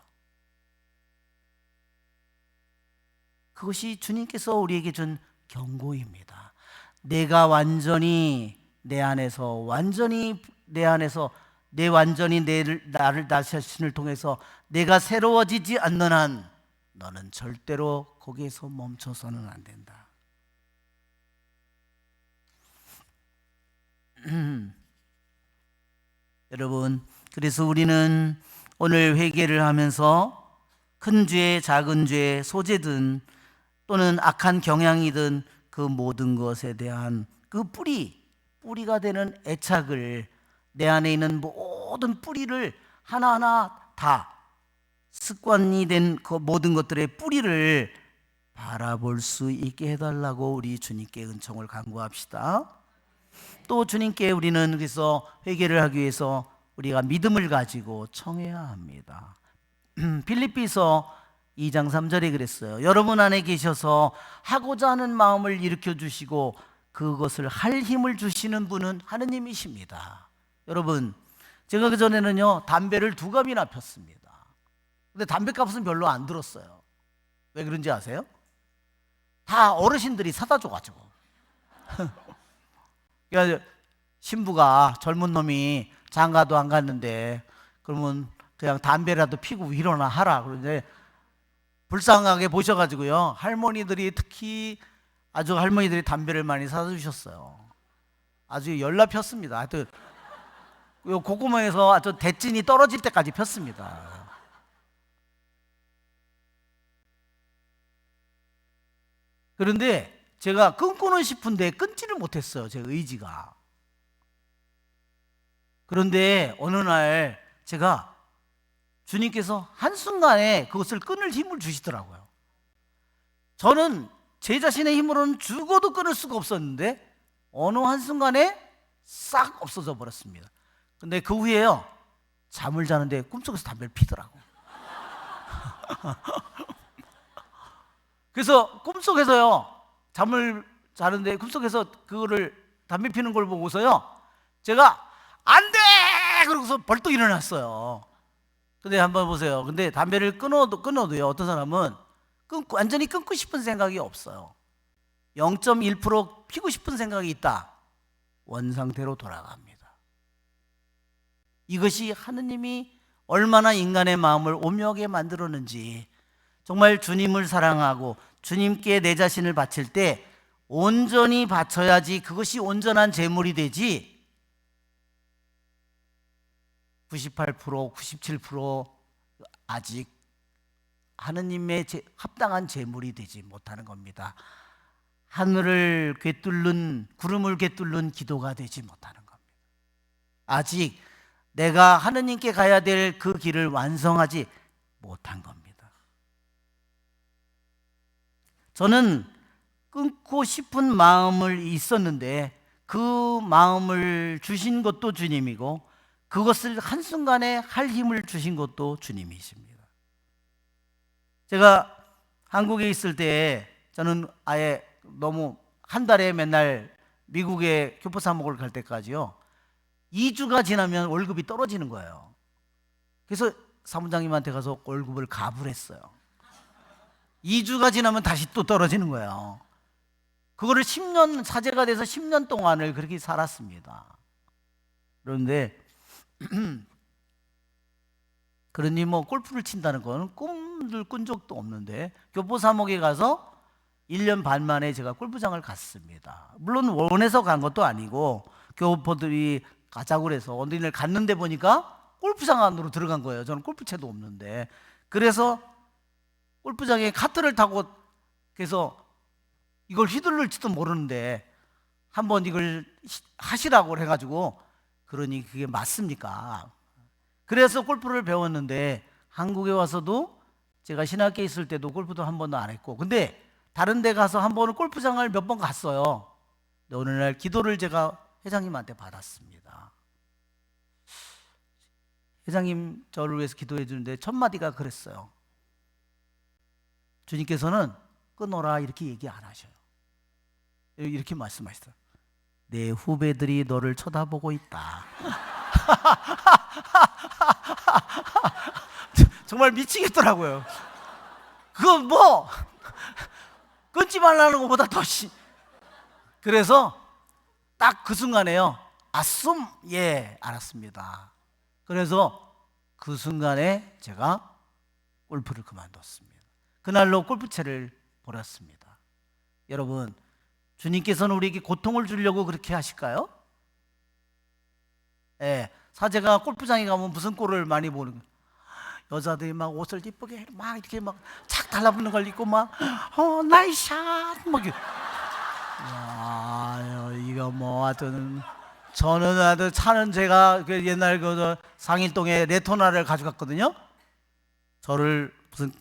그것이 주님께서 우리에게 준 경고입니다. 내가 완전히 내 안에서 나를 나 자신을 통해서 내가 새로워지지 않는 한 너는 절대로 거기에서 멈춰서는 안 된다. 여러분, 그래서 우리는 오늘 회개를 하면서 큰 죄, 작은 죄, 소재든 또는 악한 경향이든 그 모든 것에 대한 그 뿌리가 되는 애착을, 내 안에 있는 모든 뿌리를 하나하나 다 습관이 된 그 모든 것들의 뿌리를 바라볼 수 있게 해달라고 우리 주님께 은총을 간구합시다. 또 주님께 우리는 그래서 회개를 하기 위해서 우리가 믿음을 가지고 청해야 합니다. 빌립비서 2장 3절에 그랬어요. 여러분 안에 계셔서 하고자 하는 마음을 일으켜 주시고 그것을 할 힘을 주시는 분은 하느님이십니다. 여러분, 제가 그전에는요 담배를 2갑이나 폈습니다. 근데 담배값은 별로 안 들었어요. 왜 그런지 아세요? 다 어르신들이 사다 줘가지고. 그러니까 신부가, 젊은 놈이 장가도 안 갔는데 그러면 그냥 담배라도 피고 일어나 하라. 그런데 불쌍하게 보셔가지고요, 할머니들이, 특히 아주 할머니들이 담배를 많이 사다 주셨어요. 아주 열나 폈습니다. 하여튼 요 콧구멍에서 아주 대진이 떨어질 때까지 폈습니다. 그런데 제가 끊고는 싶은데 끊지를 못했어요, 제 의지가. 그런데 어느 날 제가 주님께서 한순간에 그것을 끊을 힘을 주시더라고요. 저는 제 자신의 힘으로는 죽어도 끊을 수가 없었는데 어느 한순간에 싹 없어져 버렸습니다. 근데 그 후에요, 잠을 자는데 꿈속에서 담배를 피더라고. 그래서 꿈속에서요, 잠을 자는데 꿈속에서 그거를 담배 피는 걸 보고서요, 제가 안 돼! 그러고서 벌떡 일어났어요. 근데 한번 보세요. 근데 담배를 끊어도요, 어떤 사람은 완전히 끊고 싶은 생각이 없어요. 0.1% 피고 싶은 생각이 있다. 원상태로 돌아갑니다. 이것이 하느님이 얼마나 인간의 마음을 오묘하게 만들었는지, 정말 주님을 사랑하고 주님께 내 자신을 바칠 때 온전히 바쳐야지 그것이 온전한 제물이 되지 98%, 97% 아직 하느님의 합당한 제물이 되지 못하는 겁니다. 하늘을 꿰뚫는, 구름을 꿰뚫는 기도가 되지 못하는 겁니다. 아직 내가 하느님께 가야 될 그 길을 완성하지 못한 겁니다. 저는 끊고 싶은 마음을 있었는데 그 마음을 주신 것도 주님이고 그것을 한순간에 할 힘을 주신 것도 주님이십니다. 제가 한국에 있을 때 저는 아예 너무 한 달에 맨날 미국에 교포사목을 갈 때까지요 2주가 지나면 월급이 떨어지는 거예요. 그래서 사무장님한테 가서 월급을 가불했어요. 2주가 지나면 다시 또 떨어지는 거예요. 그거를 10년, 사제가 돼서 10년 동안을 그렇게 살았습니다. 그런데 그러니 뭐 골프를 친다는 건 꿈을 꾼 적도 없는데 교포사목에 가서 1년 반 만에 제가 골프장을 갔습니다. 물론 원해서 간 것도 아니고 교포들이 가자고 그래서 어디를 갔는데 보니까 골프장 안으로 들어간 거예요. 저는 골프채도 없는데. 그래서 골프장에 카트를 타고 그래서 이걸 휘둘를지도 모르는데 한번 이걸 하시라고 해가지고 그러니 그게 맞습니까? 그래서 골프를 배웠는데 한국에 와서도 제가 신학교에 있을 때도 골프도 한 번도 안 했고 근데 다른 데 가서 한 번은 골프장을 몇 번 갔어요. 근데 어느 날 기도를 제가 회장님한테 받았습니다. 회장님 저를 위해서 기도해 주는데 첫 마디가 그랬어요. 주님께서는 끊어라 이렇게 얘기 안 하셔요. 이렇게 말씀하시더라고요. 내 후배들이 너를 쳐다보고 있다. 정말 미치겠더라고요. 그건 뭐 끊지 말라는 것보다 더 그래서 딱 그 순간에요. 아씀 예 알았습니다. 그래서 그 순간에 제가 골프를 그만뒀습니다. 그날로 골프채를 버렸습니다. 여러분 주님께서는 우리에게 고통을 주려고 그렇게 하실까요? 예, 사제가 골프장에 가면 무슨 꼴을 많이 보는 거예요. 여자들이 막 옷을 이쁘게 막 이렇게 막 착 달라붙는 걸 입고 막 나이샷 막 야, 이거 뭐 하여튼 저는 아주 차는 제가 그 옛날 그 상일동에 레토나를 가져갔거든요. 저를 무슨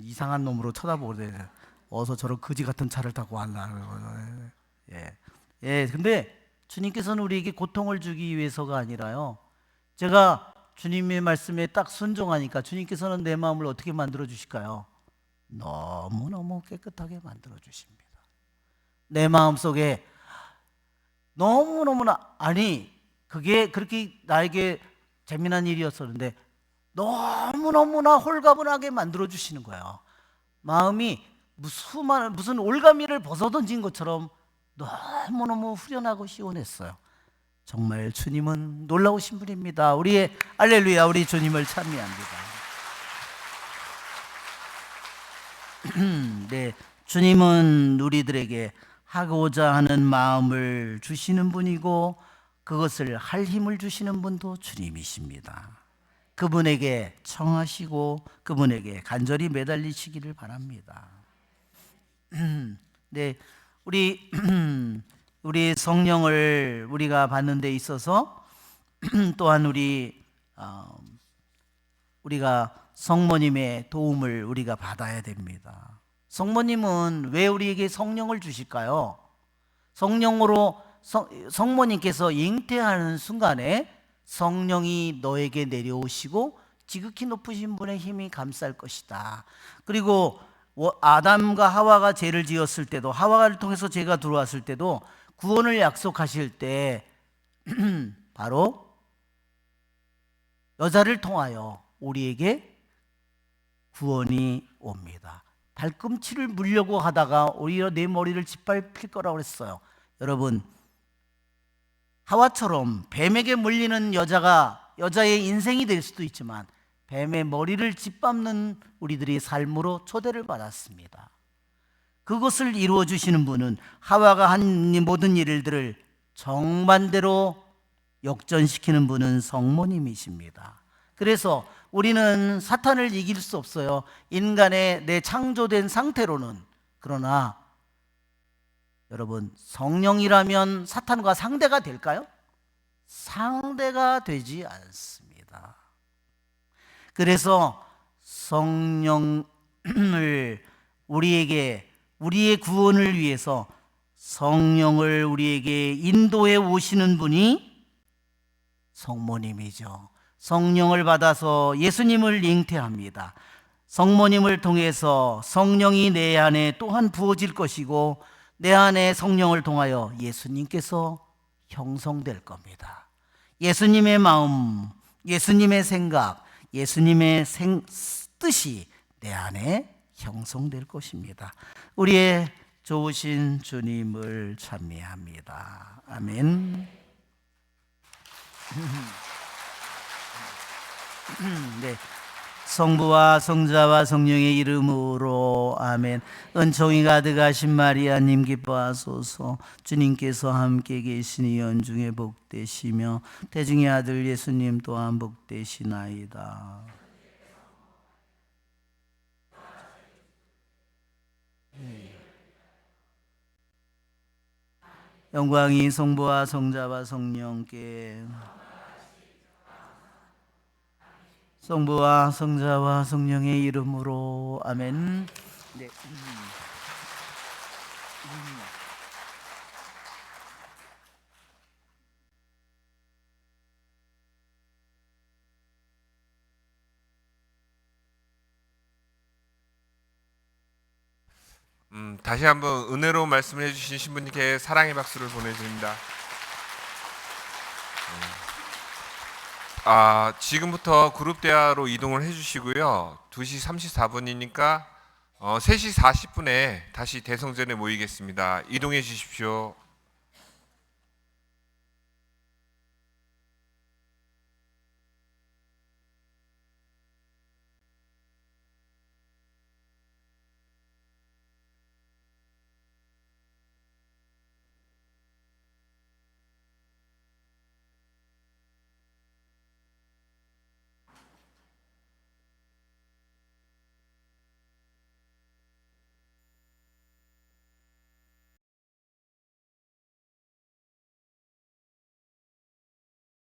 이상한 놈으로 쳐다보고 그래요. 어서 저런 거지 같은 차를 타고 왔나. 예, 근데 주님께서는 우리에게 고통을 주기 위해서가 아니라요. 제가 주님의 말씀에 딱 순종하니까 주님께서는 내 마음을 어떻게 만들어 주실까요? 너무너무 깨끗하게 만들어 주십니다. 내 마음 속에 너무너무나 아니 그게 그렇게 나에게 재미난 일이었었는데 너무너무나 홀가분하게 만들어 주시는 거예요. 마음이 무슨 올가미를 벗어던진 것처럼 너무너무 후련하고 시원했어요. 정말 주님은 놀라우신 분입니다. 우리의 할렐루야 우리 주님을 찬미합니다. 네, 주님은 우리들에게 하고자 하는 마음을 주시는 분이고 그것을 할 힘을 주시는 분도 주님이십니다. 그분에게 청하시고 그분에게 간절히 매달리시기를 바랍니다. 네, 우리 성령을 우리가 받는 데 있어서 또한 우리가 성모님의 도움을 우리가 받아야 됩니다. 성모님은 왜 우리에게 성령을 주실까요? 성모님께서 잉태하는 순간에 성령이 너에게 내려오시고 지극히 높으신 분의 힘이 감쌀 것이다. 그리고 아담과 하와가 죄를 지었을 때도 하와를 통해서 죄가 들어왔을 때도 구원을 약속하실 때 바로 여자를 통하여 우리에게 구원이 옵니다. 발꿈치를 물려고 하다가 오히려 내 머리를 짓밟힐 거라고 했어요. 여러분 하와처럼 뱀에게 물리는 여자의 인생이 될 수도 있지만 뱀의 머리를 짓밟는 우리들의 삶으로 초대를 받았습니다. 그것을 이루어 주시는 분은 하와가 한 이 모든 일들을 정반대로 역전시키는 분은 성모님이십니다. 그래서 우리는 사탄을 이길 수 없어요. 인간의 내 창조된 상태로는. 그러나 여러분, 성령이라면 사탄과 상대가 될까요? 상대가 되지 않습니다. 그래서 성령을 우리의 구원을 위해서 성령을 우리에게 인도해 오시는 분이 성모님이죠. 성령을 받아서 예수님을 잉태합니다. 성모님을 통해서 성령이 내 안에 또한 부어질 것이고 내 안에 성령을 통하여 예수님께서 형성될 겁니다. 예수님의 마음, 예수님의 생각, 예수님의 뜻이 내 안에 형성될 것입니다. 우리의 좋으신 주님을 찬미합니다. 아멘. 네. 성부와 성자와 성령의 이름으로 아멘. 은총이 가득하신 마리아님 기뻐하소서. 주님께서 함께 계시니 연중에 복되시며 태중의 아들 예수님 또한 복되시나이다. 영광이 성부와 성자와 성령께, 성부와 성자와 성령의 이름으로 아멘. 네. 다시 한번 은혜로운 말씀을 해주신 신부님께 사랑의 박수를 보내드립니다. 지금부터 그룹 대화로 이동을 해주시고요. 2시 34분이니까 3시 40분에 다시 대성전에 모이겠습니다. 이동해 주십시오.